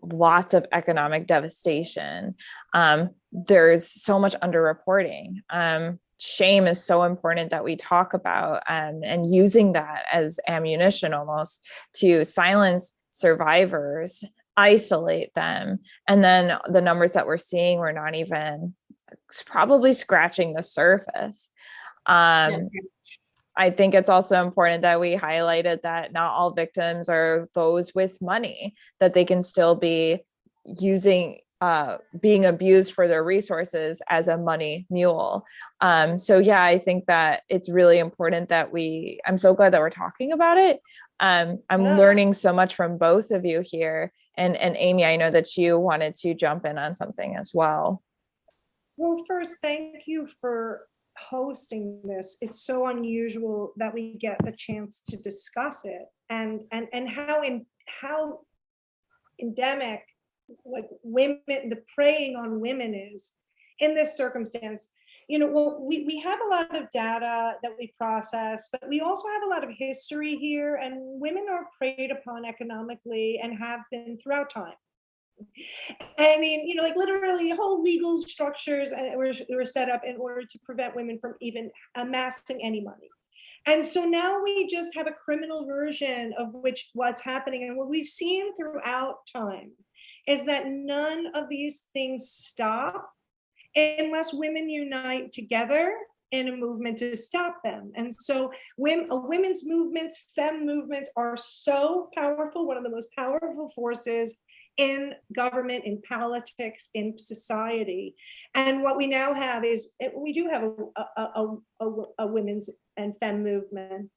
S1: lots of economic devastation. There's so much underreporting. Shame is so important that we talk about, and using that as ammunition almost to silence survivors, isolate them. And then the numbers that we're seeing, we're not even probably scratching the surface.
S2: Yes.
S1: I think it's also important that we highlighted that not all victims are those with money, that they can still be being abused for their resources as a money mule. So yeah, I think that it's really important that I'm so glad that we're talking about it. I'm learning so much from both of you here. And Amy, I know that you wanted to jump in on something as well.
S3: Well, first, thank you for hosting this. It's so unusual that we get a chance to discuss it, and how endemic what women, the preying on women is in this circumstance. We have a lot of data that we process, but we also have a lot of history here, and women are preyed upon economically and have been throughout time. I mean, literally whole legal structures were set up in order to prevent women from even amassing any money. And so now we just have a criminal version of what's happening. And what we've seen throughout time is that none of these things stop unless women unite together in a movement to stop them. And so women's movements, femme movements are so powerful, one of the most powerful forces in government, in politics, in society. And what we now have is, we do have a women's and femme movement.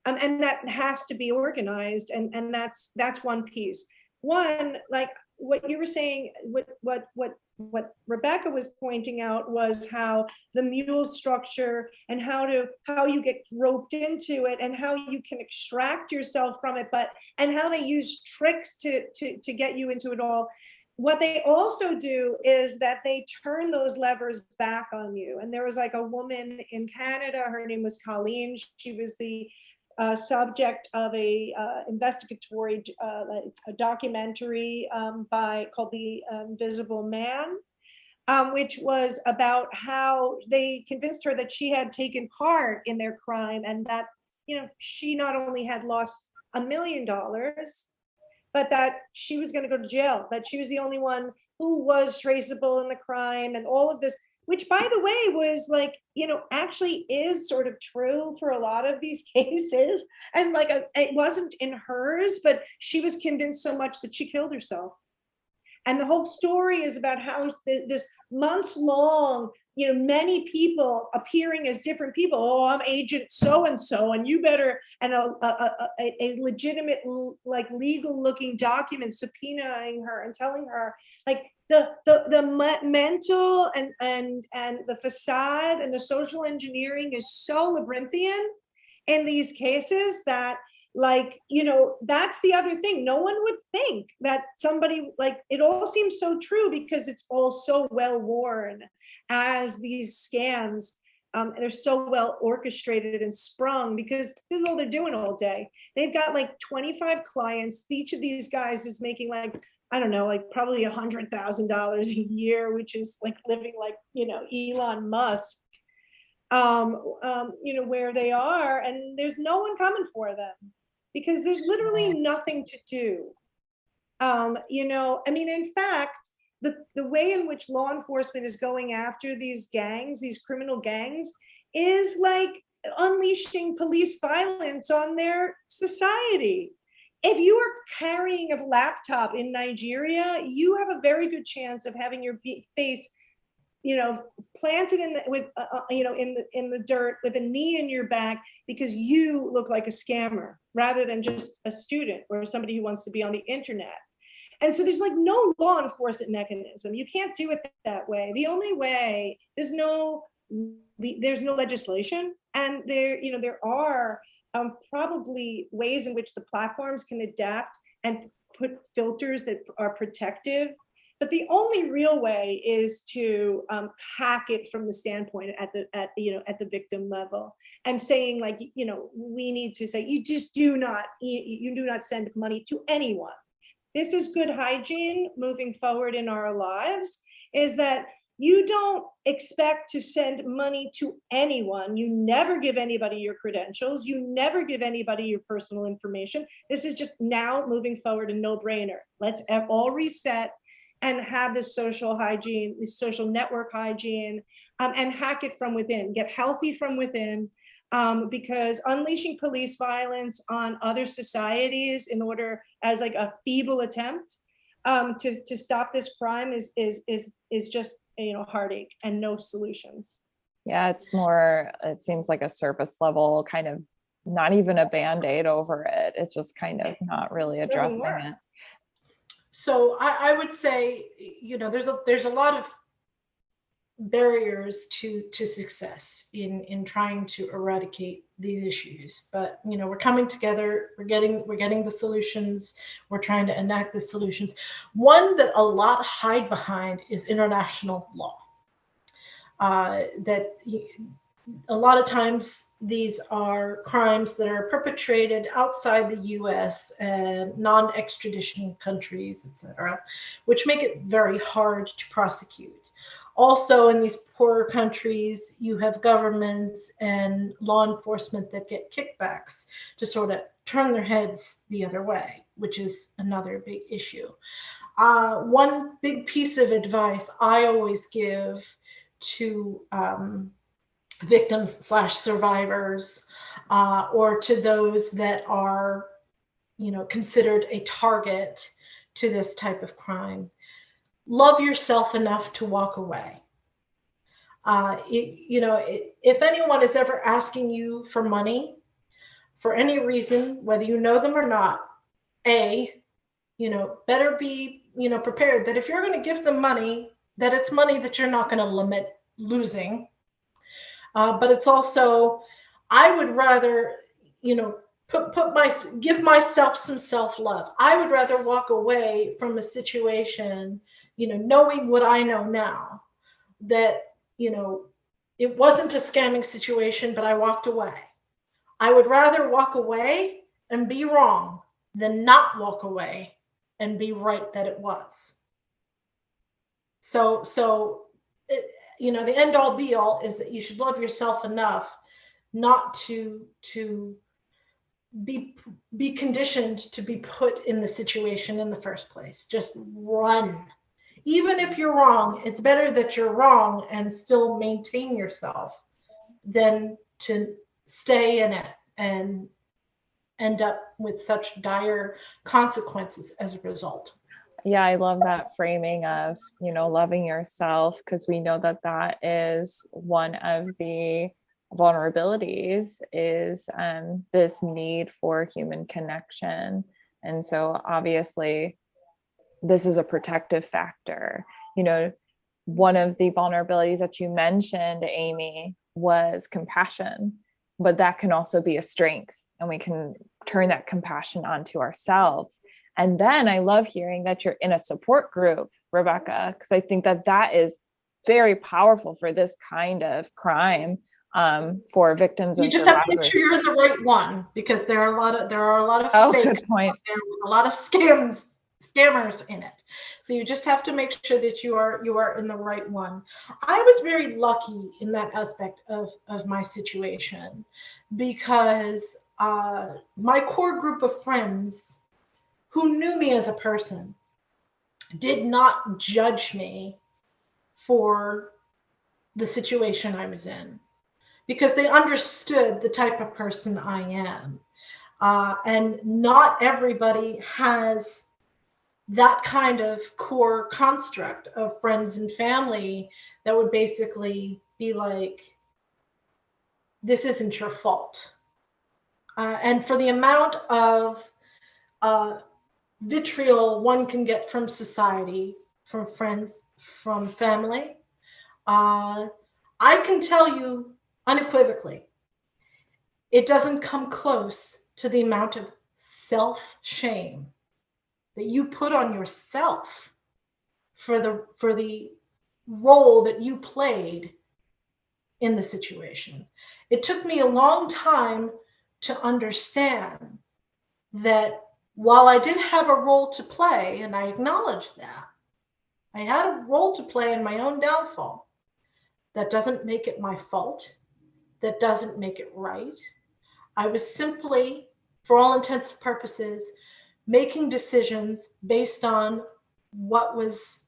S3: And that has to be organized. And that's one piece. One, like what you were saying, what Rebecca was pointing out was how the mule structure and how you get roped into it and how you can extract yourself from it, and how they use tricks to get you into it all. What they also do is that they turn those levers back on you. And there was like a woman in Canada, her name was Colleen. She was the subject of a investigatory a documentary called The Invisible Man, which was about how they convinced her that she had taken part in their crime, and that she not only had lost $1 million, but that she was going to go to jail, that she was the only one who was traceable in the crime, and all of this, which, by the way, was like, actually is sort of true for a lot of these cases. And like, it wasn't in hers, but she was convinced so much that she killed herself. And the whole story is about how this months long many people appearing as different people. Oh, I'm agent so-and-so, and you better, and a legitimate, like legal looking document subpoenaing her and telling her, like, the mental and the facade and the social engineering is so labyrinthian in these cases that, like, that's the other thing. No one would think that somebody, like, it all seems so true because it's all so well worn as these scams. They're so well orchestrated and sprung because this is all they're doing all day. They've got like 25 clients. Each of these guys is making, like, I don't know, like probably $100,000 a year, which is like living like, Elon Musk, where they are, and there's no one coming for them because there's literally nothing to do. In fact, the way in which law enforcement is going after these gangs, these criminal gangs, is like unleashing police violence on their society. If you are carrying a laptop in Nigeria, you have a very good chance of having your face, planted in the dirt with a knee in your back because you look like a scammer rather than just a student or somebody who wants to be on the internet. And so there's like no law enforcement mechanism. You can't do it that way. The only way, there's no legislation, and there are probably ways in which the platforms can adapt and put filters that are protective. But the only real way is to hack it from the standpoint at the victim level, and saying, like, we need to say, you do not send money to anyone. This is good hygiene moving forward in our lives, is that you don't expect to send money to anyone. You never give anybody your credentials. You never give anybody your personal information. This is just now moving forward a no-brainer. Let's all reset and have this social hygiene, this social network hygiene, and hack it from within, get healthy from within, because unleashing police violence on other societies in order, as like a feeble attempt to stop this crime is just, heartache and no solutions.
S1: Yeah, it seems like a surface level kind of, not even a Band-Aid over it. It's just kind of not really addressing it.
S2: So I would say, there's a lot of barriers to success in trying to eradicate these issues, but we're coming together, we're getting the solutions, we're trying to enact the solutions. One that a lot hide behind is international law, that a lot of times these are crimes that are perpetrated outside the US and non-extradition countries, etc., which make it very hard to prosecute. Also, in these poorer countries, you have governments and law enforcement that get kickbacks to sort of turn their heads the other way, which is another big issue. One big piece of advice I always give to victims/survivors, or to those that are, considered a target to this type of crime: love yourself enough to walk away. If anyone is ever asking you for money for any reason, whether you know them or not, better be, prepared that if you're going to give them money, that it's money that you're not going to limit losing. But it's also, I would rather, give myself some self-love. I would rather walk away from a situation, knowing what I know now, that, it wasn't a scamming situation, but I walked away. I would rather walk away and be wrong than not walk away and be right that it was. So the end all be all is that you should love yourself enough not to be conditioned to be put in the situation in the first place. Just run. Even if you're wrong, it's better that you're wrong and still maintain yourself than to stay in it and end up with such dire consequences as a result.
S1: Yeah, I love that framing of, loving yourself, because we know that that is one of the vulnerabilities is this need for human connection. And so obviously this is a protective factor. One of the vulnerabilities that you mentioned, Amy, was compassion, but that can also be a strength, and we can turn that compassion onto ourselves. And then I love hearing that you're in a support group, Rebecca, because I think that that is very powerful for this kind of crime, for victims
S2: You
S1: and
S2: just have to make
S1: survivors.
S2: sure you're in the right one, because there are a lot of
S1: Oh,
S2: fakes
S1: good point.
S2: out there with a lot of scammers in it. So you just have to make sure that you are in the right one. I was very lucky in that aspect of my situation, because my core group of friends who knew me as a person did not judge me for the situation I was in, because they understood the type of person I am. And not everybody has that kind of core construct of friends and family that would basically be like, this isn't your fault. And for the amount of vitriol one can get from society, from friends, from family, I can tell you unequivocally, it doesn't come close to the amount of self-shame that you put on yourself for the role that you played in the situation. It took me a long time to understand that while I did have a role to play, and I acknowledge that, I had a role to play in my own downfall. That doesn't make it my fault. That doesn't make it right. I was simply, for all intents and purposes, making decisions based on what was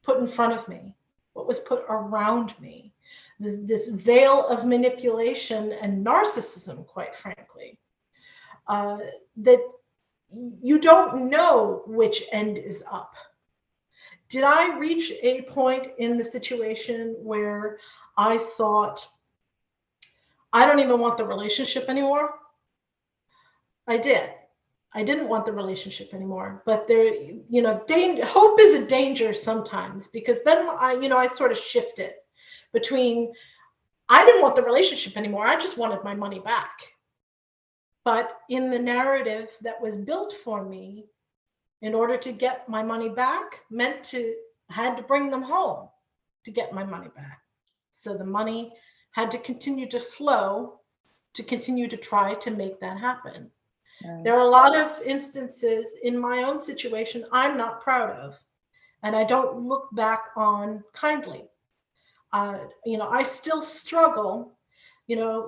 S2: put in front of me, what was put around me. This veil of manipulation and narcissism, quite frankly, that you don't know which end is up. Did I reach a point in the situation where I thought, I don't even want the relationship anymore? I did. I didn't want the relationship anymore, but there, hope is a danger sometimes, because then I sort of shifted between, I didn't want the relationship anymore. I just wanted my money back. But in the narrative that was built for me, in order to get my money back, had to bring them home to get my money back. So the money had to continue to flow to continue to try to make that happen. Right. There are a lot of instances in my own situation I'm not proud of, and I don't look back on kindly. I still struggle,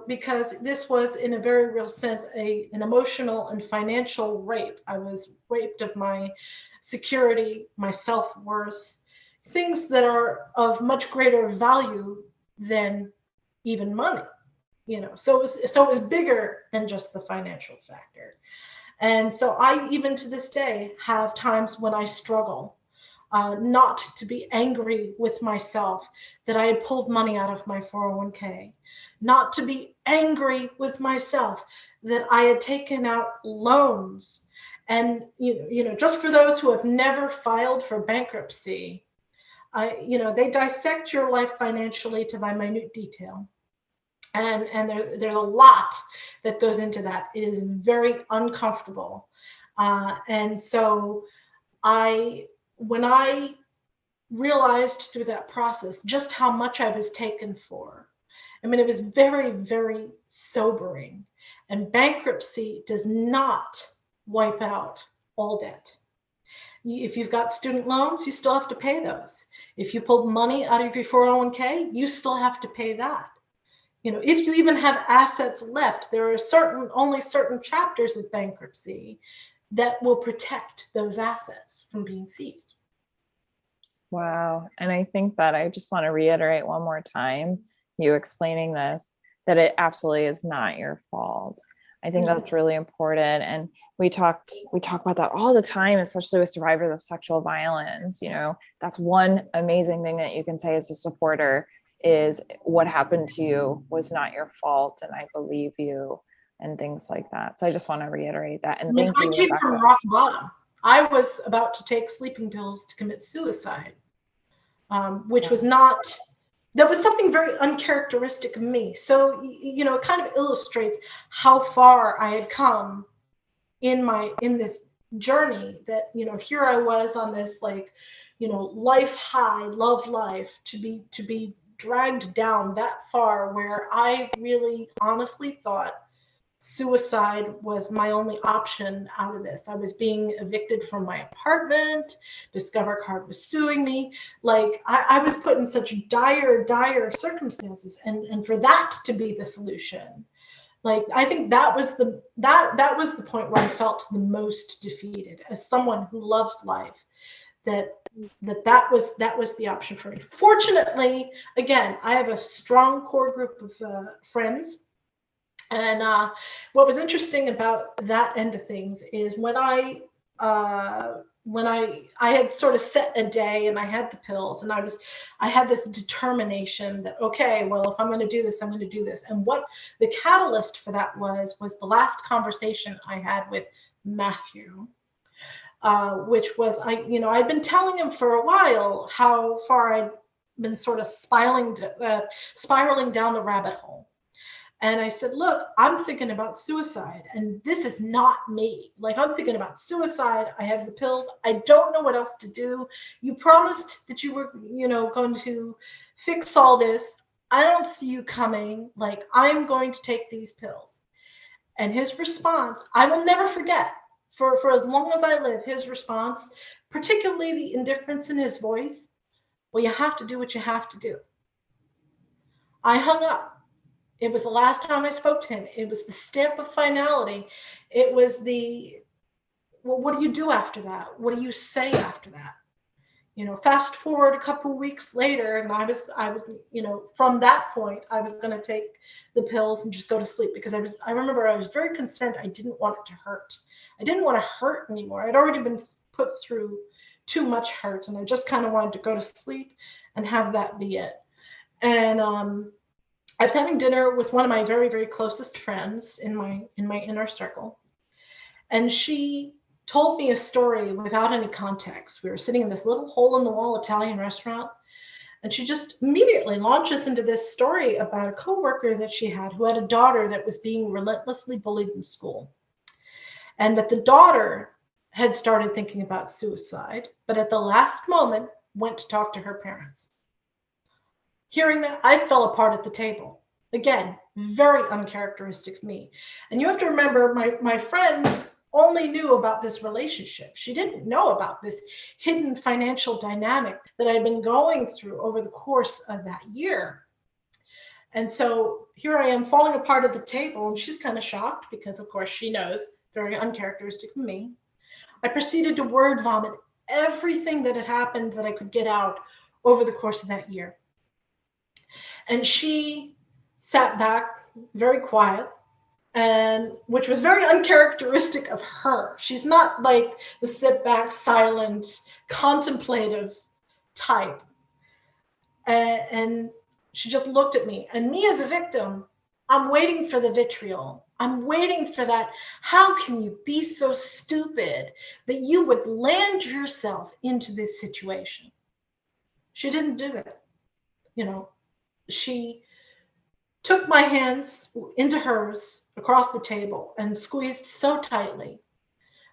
S2: because this was, in a very real sense, an emotional and financial rape. I was raped of my security, my self-worth, things that are of much greater value than even money. So it was bigger than just the financial factor. And so I, even to this day, have times when I struggle not to be angry with myself that I had pulled money out of my 401k, not to be angry with myself that I had taken out loans. And, just for those who have never filed for bankruptcy, they dissect your life financially to the minute detail. And there's a lot that goes into that. It is very uncomfortable. And so when I realized through that process just how much I was taken for, it was very, very sobering. And bankruptcy does not wipe out all debt. If you've got student loans, you still have to pay those. If you pulled money out of your 401k, you still have to pay that. If you even have assets left, there are only certain chapters of bankruptcy that will protect those assets from being seized.
S1: Wow. And I think that I just want to reiterate one more time, you explaining this, that it absolutely is not your fault. I think that's really important. And we talk about that all the time, especially with survivors of sexual violence. You know, that's one amazing thing that you can say as a supporter is what happened to you was not your fault. And I believe you and things like that. So I just want to reiterate that. And thank you,
S2: I came from rock bottom. I was about to take sleeping pills to commit suicide, which was not, that was something very uncharacteristic of me. So, you know, it kind of illustrates how far I had come in this journey that, you know, here I was on this, like, you know, life high, love life, to be dragged down that far, where I really honestly thought suicide was my only option out of this. I was being evicted from my apartment. Discover Card was suing me. Like, I was put in such dire circumstances, and for that to be the solution, like, I think that was the point where I felt the most defeated as someone who loves life. That was the option for me. Fortunately, again, I have a strong core group of friends. And what was interesting about that end of things is when I had sort of set a day and I had the pills, and I had this determination that, okay, well, if I'm going to do this, I'm going to do this. And what the catalyst for that was the last conversation I had with Matthew, which was, I'd been telling him for a while how far I'd been sort of spiraling down the rabbit hole. And I said, look, I'm thinking about suicide, and this is not me. Like, I'm thinking about suicide. I have the pills. I don't know what else to do. You promised that you were, you know, going to fix all this. I don't see you coming. Like, I'm going to take these pills. And his response, I will never forget, for as long as I live, his response, particularly the indifference in his voice, well, you have to do what you have to do. I hung up. It was the last time I spoke to him. It was the stamp of finality. It was well, what do you do after that? What do you say after that? You know, fast forward a couple of weeks later, and I was, you know, from that point, I was going to take the pills and just go to sleep, because I remember I was very concerned. I didn't want it to hurt. I didn't want to hurt anymore. I'd already been put through too much hurt, and I just kind of wanted to go to sleep and have that be it. And I was having dinner with one of my very, very closest friends in my inner circle, and she told me a story without any context. We were sitting in this little hole-in-the-wall Italian restaurant, and she just immediately launches into this story about a coworker that she had who had a daughter that was being relentlessly bullied in school, and that the daughter had started thinking about suicide, but at the last moment went to talk to her parents. Hearing that, I fell apart at the table. Again, very uncharacteristic of me. And you have to remember, my friend only knew about this relationship. She didn't know about this hidden financial dynamic that I'd been going through over the course of that year. And so here I am falling apart at the table, and she's kind of shocked because, of course, she knows, very uncharacteristic of me. I proceeded to word vomit everything that had happened that I could get out over the course of that year. And she sat back, very quiet, and which was very uncharacteristic of her. She's not like the sit back, silent, contemplative type. And she just looked at me. And me as a victim, I'm waiting for the vitriol. I'm waiting for that. How can you be so stupid that you would land yourself into this situation? She didn't do that. You know, she took my hands into hers across the table and squeezed so tightly.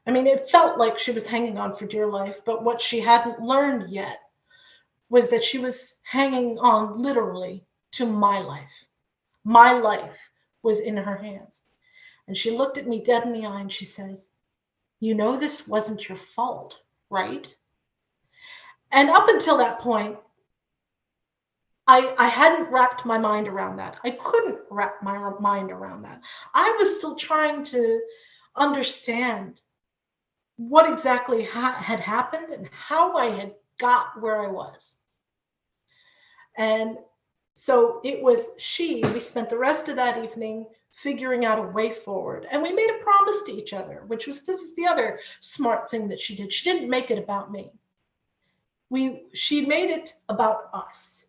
S2: I mean, it felt like she was hanging on for dear life, but what she hadn't learned yet was that she was hanging on literally to my life. My life was in her hands. And she looked at me dead in the eye and she says, you know, this wasn't your fault, right? And up until that point, I hadn't wrapped my mind around that. I couldn't wrap my mind around that. I was still trying to understand what exactly had happened and how I had got where I was. And so it was we spent the rest of that evening figuring out a way forward. And we made a promise to each other, this is the other smart thing that she did. She didn't make it about me. She made it about us.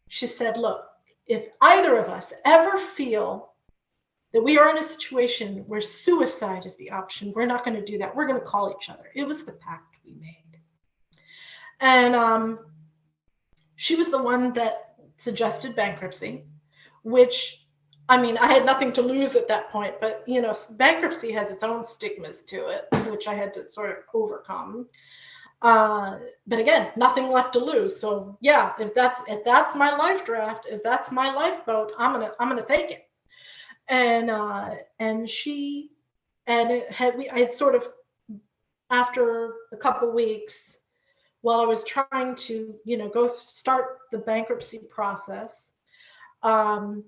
S2: She said, look, if either of us ever feel that we are in a situation where suicide is the option, we're not going to do that. We're going to call each other. It was the pact we made. And she was the one that suggested bankruptcy, which, I mean, I had nothing to lose at that point, but, you know, bankruptcy has its own stigmas to it, which I had to sort of overcome. But again, nothing left to lose. So yeah, if that's my life draft, if that's my lifeboat, I'm gonna take it. And I had sort of, after a couple weeks, while I was trying to, you know, go start the bankruptcy process, I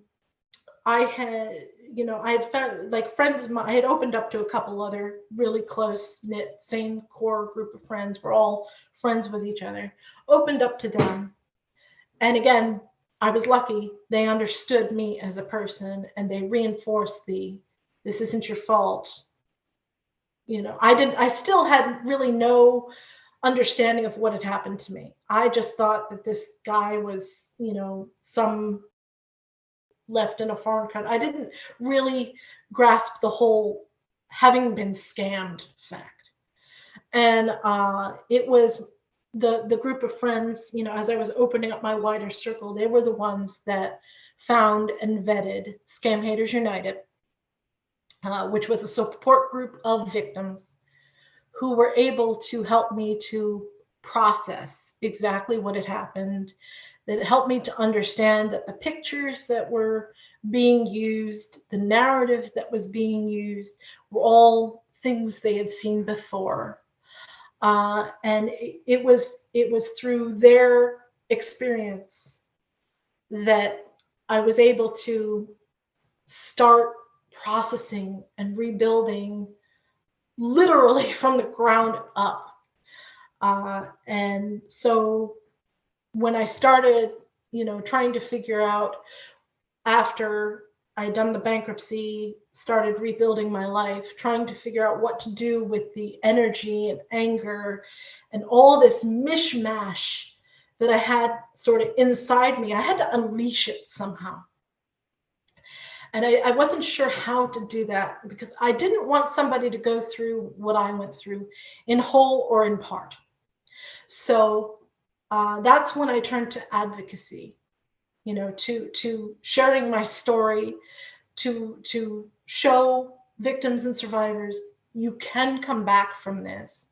S2: had found, like, friends of mine, I had opened up to a couple other really close knit, same core group of friends. We're all friends with each other. Opened up to them. And again, I was lucky. They understood me as a person, and they reinforced this isn't your fault. You know, I still had really no understanding of what had happened to me. I just thought that this guy was, you know, some left in a foreign country. I didn't really grasp the whole having been scammed fact. And it was the group of friends, you know, as I was opening up my wider circle, they were the ones that found and vetted Scam Haters United, which was a support group of victims who were able to help me to process exactly what had happened, that helped me to understand that the pictures that were being used, the narrative that was being used, were all things they had seen before. And it was through their experience that I was able to start processing and rebuilding literally from the ground up. And so when I started, you know, trying to figure out, after I'd done the bankruptcy, started rebuilding my life, trying to figure out what to do with the energy and anger and all this mishmash that I had sort of inside me, I had to unleash it somehow. And I wasn't sure how to do that, because I didn't want somebody to go through what I went through in whole or in part. So that's when I turned to advocacy, you know, to sharing my story, to show victims and survivors you can come back from this,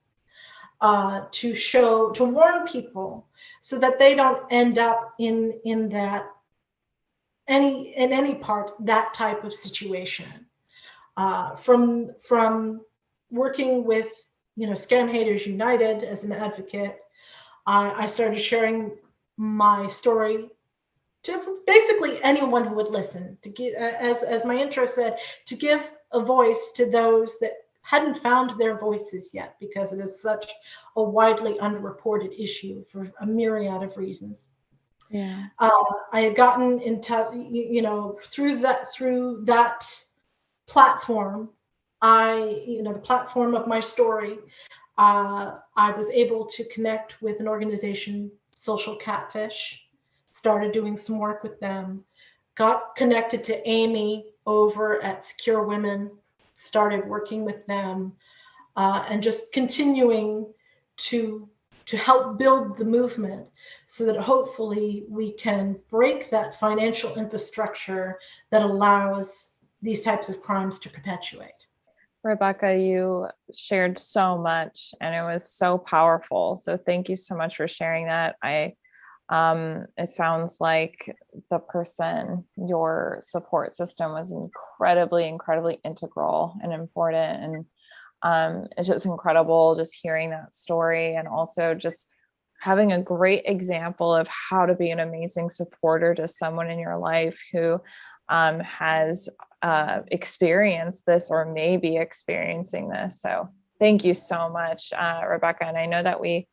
S2: to warn people so that they don't end up in any part that type of situation. From working with, you know, Scam Haters United as an advocate, I started sharing my story to basically anyone who would listen, to give, as my intro said, to give a voice to those that hadn't found their voices yet, because it is such a widely underreported issue for a myriad of reasons.
S1: Yeah.
S2: I had gotten in touch, you know, through that platform, the platform of my story, I was able to connect with an organization, Social Catfish, started doing some work with them, got connected to Amy over at Secure Women, started working with them, and just continuing to help build the movement so that hopefully we can break that financial infrastructure that allows these types of crimes to perpetuate.
S1: Rebecca, you shared so much and it was so powerful. So thank you so much for sharing that. It sounds like your support system was incredibly, incredibly integral and important. And it's just incredible just hearing that story, and also just having a great example of how to be an amazing supporter to someone in your life who has experienced this or may be experiencing this. So thank you so much, Rebecca. And I know that we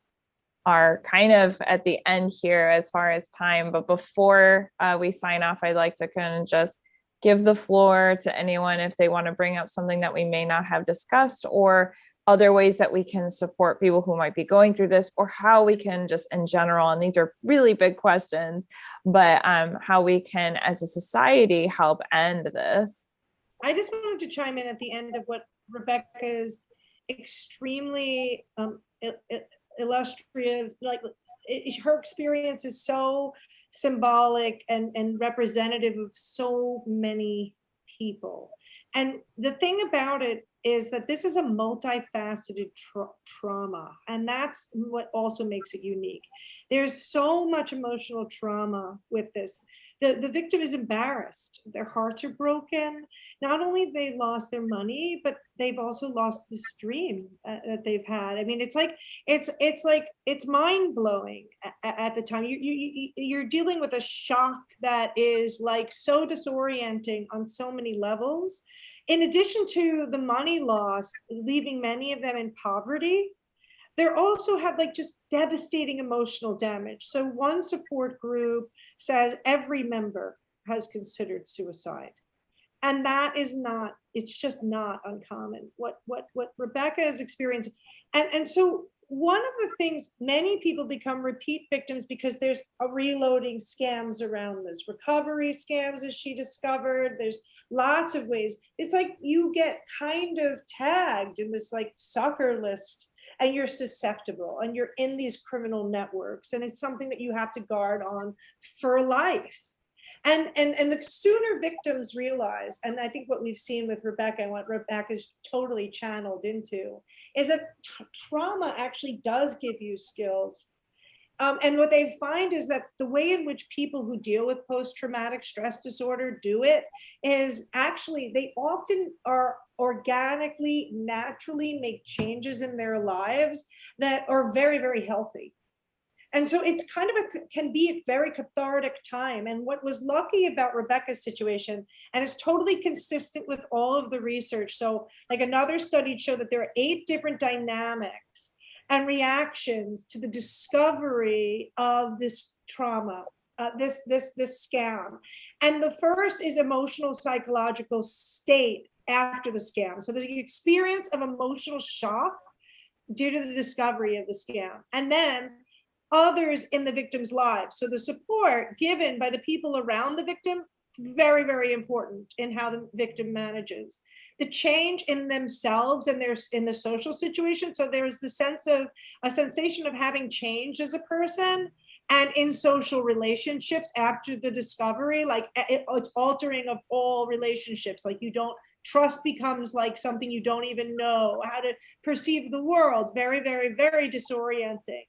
S1: are kind of at the end here as far as time, but before we sign off, I'd like to kind of just give the floor to anyone if they want to bring up something that we may not have discussed, or other ways that we can support people who might be going through this, or how we can just in general, and these are really big questions, but how we can as a society help end this.
S3: I just wanted to chime in at the end of what Rebecca's extremely illustrative, like her experience is so symbolic and representative of so many people. And the thing about it is that this is a multifaceted trauma, and that's what also makes it unique. There's so much emotional trauma with this. The victim is embarrassed. Their hearts are broken. Not only have they lost their money, but they've also lost this dream that they've had. I mean, it's mind blowing at the time. You're dealing with a shock that is like so disorienting on so many levels. In addition to the money loss, leaving many of them in poverty, they also have like just devastating emotional damage. So one support group says every member has considered suicide. And that is not, it's just not uncommon what Rebecca has experienced. And so one of the things, many people become repeat victims because there's a reloading scams around this, recovery scams, as she discovered. There's lots of ways. It's like you get kind of tagged in this like sucker list, and you're susceptible, and you're in these criminal networks, and it's something that you have to guard on for life. And the sooner victims realize, and I think what we've seen with Rebecca and what Rebecca's totally channeled into, is that trauma actually does give you skills. And what they find is that the way in which people who deal with post-traumatic stress disorder do it is actually, they often are organically, naturally make changes in their lives that are very, very healthy. And so it's kind of can be a very cathartic time. And what was lucky about Rebecca's situation, and it's totally consistent with all of the research. So like another study showed that there are 8 different dynamics and reactions to the discovery of this trauma, this scam. And the first is emotional psychological state after the scam. So there's the experience of emotional shock due to the discovery of the scam. And then others in the victim's lives. So the support given by the people around the victim, very, very important in how the victim manages. The change in themselves and in the social situation. So there's the sensation of having changed as a person, and in social relationships after the discovery, like it's altering of all relationships. Like trust becomes like something you don't even know how to perceive the world. Very, very, very disorienting.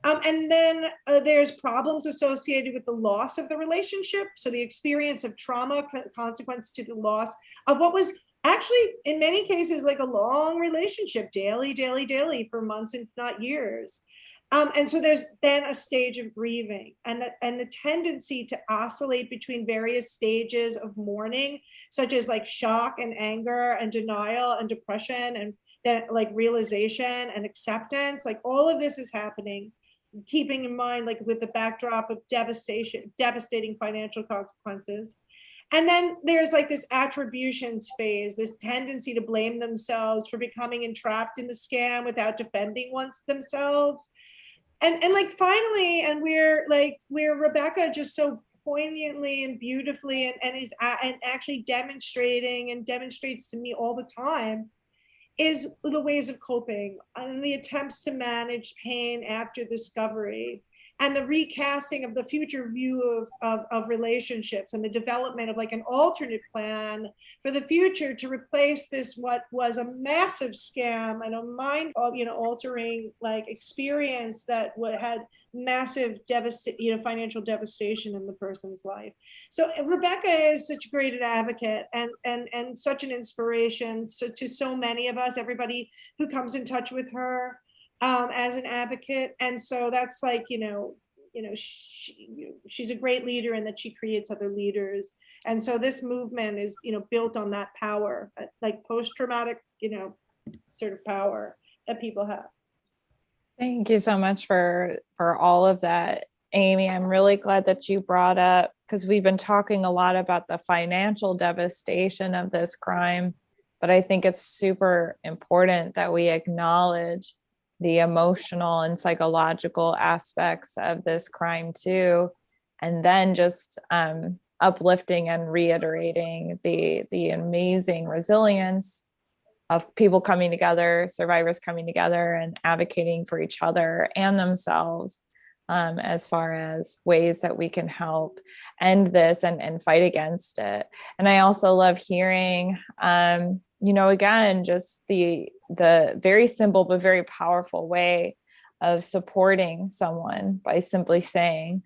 S3: And then there's problems associated with the loss of the relationship. So the experience of trauma, consequence to the loss of what was actually, in many cases, like a long relationship, daily for months, if not years. And so there's then a stage of grieving, and the tendency to oscillate between various stages of mourning, such as like shock and anger and denial and depression, and then like realization and acceptance. Like all of this is happening, keeping in mind, like with the backdrop of devastating financial consequences. And then there's like this attributions phase, this tendency to blame themselves for becoming entrapped in the scam without defending themselves. And like finally, and where Rebecca just so poignantly and beautifully and actually demonstrates to me all the time, is the ways of coping and the attempts to manage pain after discovery, and the recasting of the future view of relationships, and the development of like an alternate plan for the future to replace this, what was a massive scam and a mind altering like experience that had massive financial devastation in the person's life. So Rebecca is such a great advocate and such an inspiration to so many of us, everybody who comes in touch with her as an advocate. And so that's like, she's a great leader, and that she creates other leaders. And so this movement is, built on that power, like post-traumatic, sort of power that people have.
S1: Thank you so much for all of that, Amy. I'm really glad that you brought up because we've been talking a lot about the financial devastation of this crime, but I think it's super important that we acknowledge the emotional and psychological aspects of this crime too, and then just uplifting and reiterating the amazing resilience of people coming together, survivors coming together and advocating for each other and themselves, as far as ways that we can help end this and fight against it. And I also love hearing, again, just the very simple but very powerful way of supporting someone by simply saying,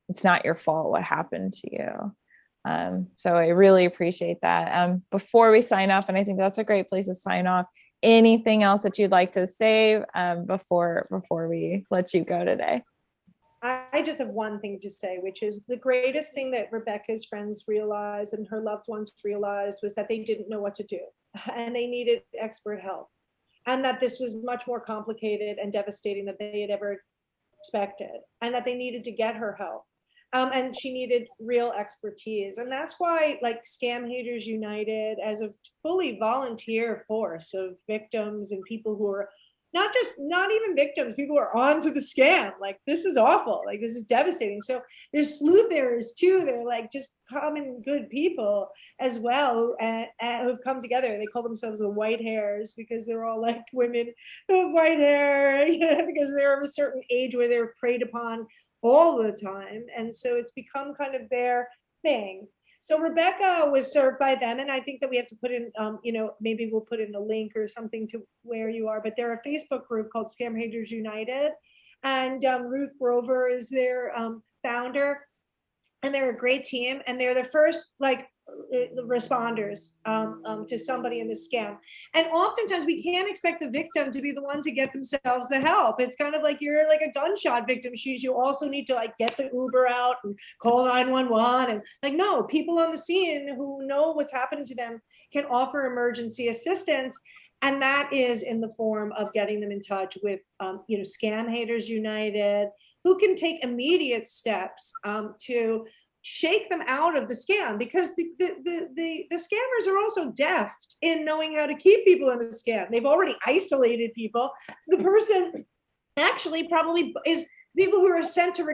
S1: it's not your fault what happened to you. So I really appreciate that. Before we sign off, and I think that's a great place to sign off, anything else that you'd like to say before we let you go today?
S3: I just have one thing to say, which is the greatest thing that Rebecca's friends realized and her loved ones realized was that they didn't know what to do and they needed expert help, and that this was much more complicated and devastating than they had ever expected, and that they needed to get her help. And she needed real expertise. And that's why, like, Scam Haters United, as a fully volunteer force of victims and people who are not even victims, people who are onto the scam. Like, this is awful. Like, this is devastating. So there's sleuthers too. They're like just common good people as well, who've come together. They call themselves the white hairs because they're all like women who have white hair, because they're of a certain age where they're preyed upon all the time. And so it's become kind of their thing. So Rebecca was served by them. And I think that we have to put in, maybe we'll put in a link or something to where you are, but they're a Facebook group called Scam Haters United. And Ruth Grover is their founder. And they're a great team. And they're the first, responders to somebody in the scam. And oftentimes we can't expect the victim to be the one to get themselves the help. It's kind of like you're like a gunshot victim. You also need to get the Uber out and call 911. And no, people on the scene who know what's happening to them can offer emergency assistance. And that is in the form of getting them in touch with, Scam Haters United, who can take immediate steps to shake them out of the scam, because the scammers are also deft in knowing how to keep people in the scam. They've already isolated people. The person actually probably is people who are sent to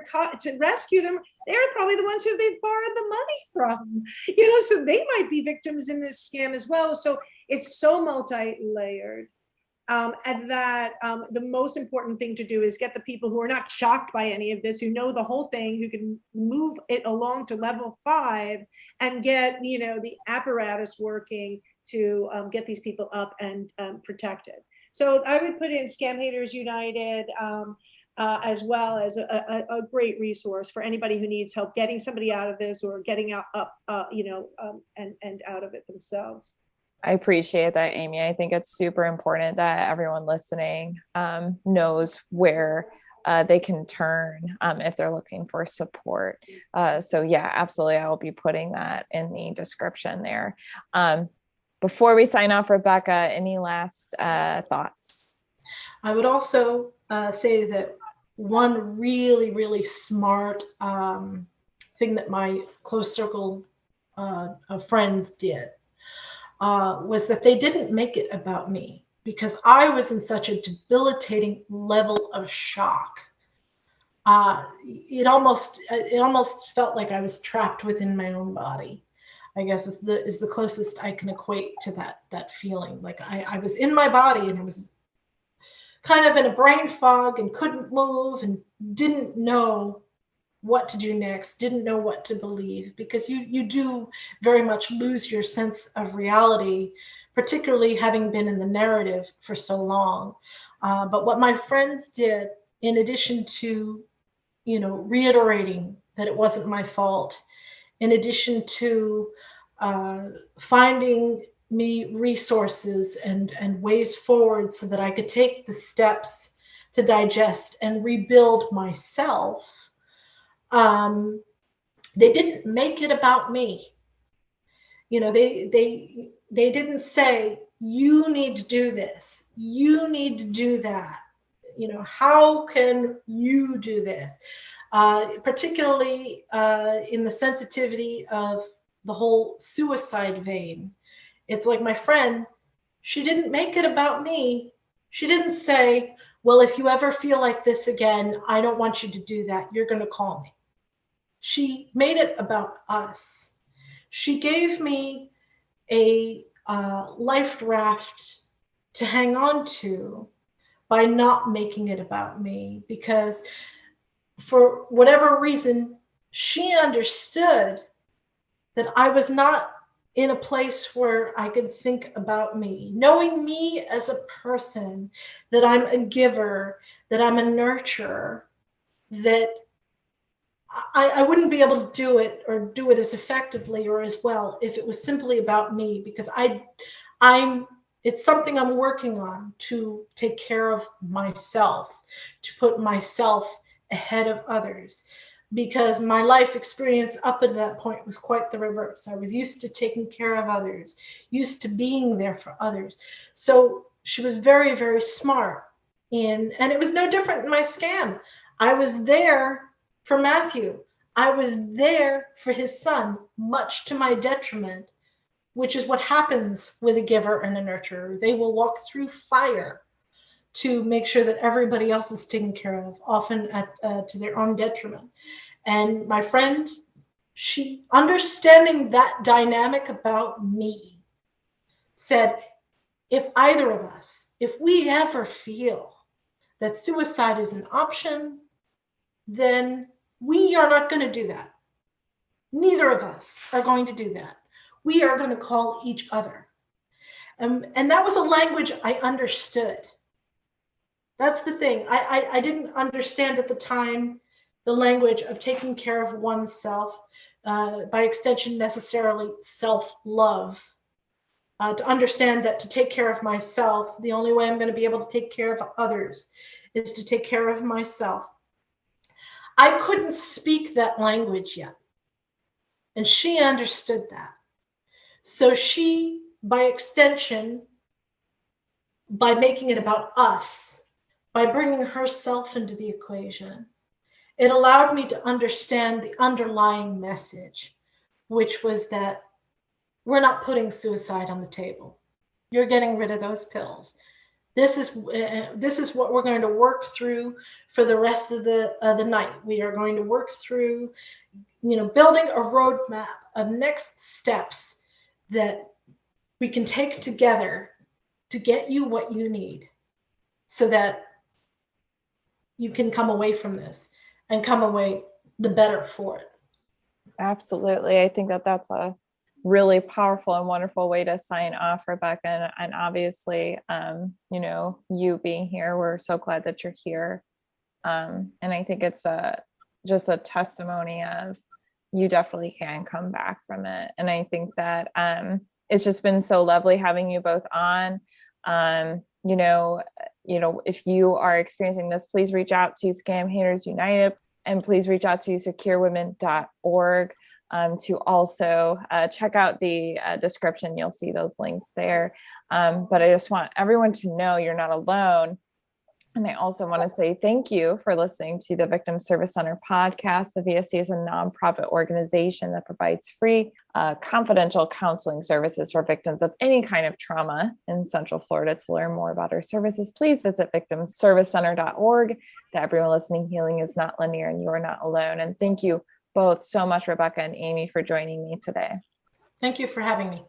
S3: rescue them. They're probably the ones who they've borrowed the money from, so they might be victims in this scam as well. So it's so multi-layered. And that the most important thing to do is get the people who are not shocked by any of this, who know the whole thing, who can move it along to level 5 and get, the apparatus working to get these people up and protected. So I would put in Scam Haters United as well as a great resource for anybody who needs help getting somebody out of this or getting and out of it themselves.
S1: I appreciate that, Amy. I think it's super important that everyone listening knows where they can turn if they're looking for support. So yeah, absolutely. I will be putting that in the description there. Before we sign off, Rebecca, any last thoughts?
S2: I would also say that one really, really smart thing that my close circle of friends did was that they didn't make it about me, because I was in such a debilitating level of shock. It almost felt like I was trapped within my own body, I guess is the closest I can equate to that feeling. Like I was in my body and I was kind of in a brain fog and couldn't move and didn't know what to do next, didn't know what to believe, because you do very much lose your sense of reality, particularly having been in the narrative for so long. But what my friends did, in addition to, reiterating that it wasn't my fault, in addition to finding me resources and ways forward so that I could take the steps to digest and rebuild myself, they didn't make it about me. They didn't say, you need to do this, you need to do that. How can you do this? particularly in the sensitivity of the whole suicide vein. It's like my friend, she didn't make it about me. She didn't say, well, if you ever feel like this again, I don't want you to do that. You're going to call me. She made it about us. She gave me a life raft to hang on to by not making it about me, because for whatever reason, she understood that I was not in a place where I could think about me. Knowing me as a person, that I'm a giver, that I'm a nurturer, that I wouldn't be able to do it or do it as effectively or as well if it was simply about me, because it's something I'm working on, to take care of myself, to put myself ahead of others, because my life experience up to that point was quite the reverse. I was used to taking care of others, used to being there for others. So she was very, very smart and it was no different in my scam. I was there for Matthew. I was there for his son, much to my detriment, which is what happens with a giver and a nurturer. They will walk through fire to make sure that everybody else is taken care of, often to their own detriment. And my friend, she, understanding that dynamic about me, said, if either of us, if we ever feel that suicide is an option, then we are not going to do that. Neither of us are going to do that. We are going to call each other. And that was a language I understood. That's the thing. I didn't understand at the time the language of taking care of oneself, by extension, necessarily self-love. To understand that to take care of myself, the only way I'm going to be able to take care of others is to take care of myself. I couldn't speak that language yet. And she understood that. So she, by extension, by making it about us, by bringing herself into the equation, it allowed me to understand the underlying message, which was that we're not putting suicide on the table. You're getting rid of those pills. This is what we're going to work through for the rest of the night. We are going to work through, building a roadmap of next steps that we can take together to get you what you need, so that you can come away from this and come away the better for it.
S1: Absolutely. I think that that's a really powerful and wonderful way to sign off, Rebecca. And obviously, you being here, we're so glad that you're here. And I think it's just a testimony of you definitely can come back from it. And I think that it's just been so lovely having you both on. If you are experiencing this, please reach out to Scam Haters United, and please reach out to securewomen.org to also check out the description. You'll see those links there. But I just want everyone to know you're not alone. And I also want to say thank you for listening to the Victim Service Center podcast. The VSC is a nonprofit organization that provides free, confidential counseling services for victims of any kind of trauma in Central Florida. To learn more about our services, please visit victimservicecenter.org. To everyone listening, healing is not linear and you are not alone. And thank you both so much, Rebecca and Amy, for joining me today.
S2: Thank you for having me.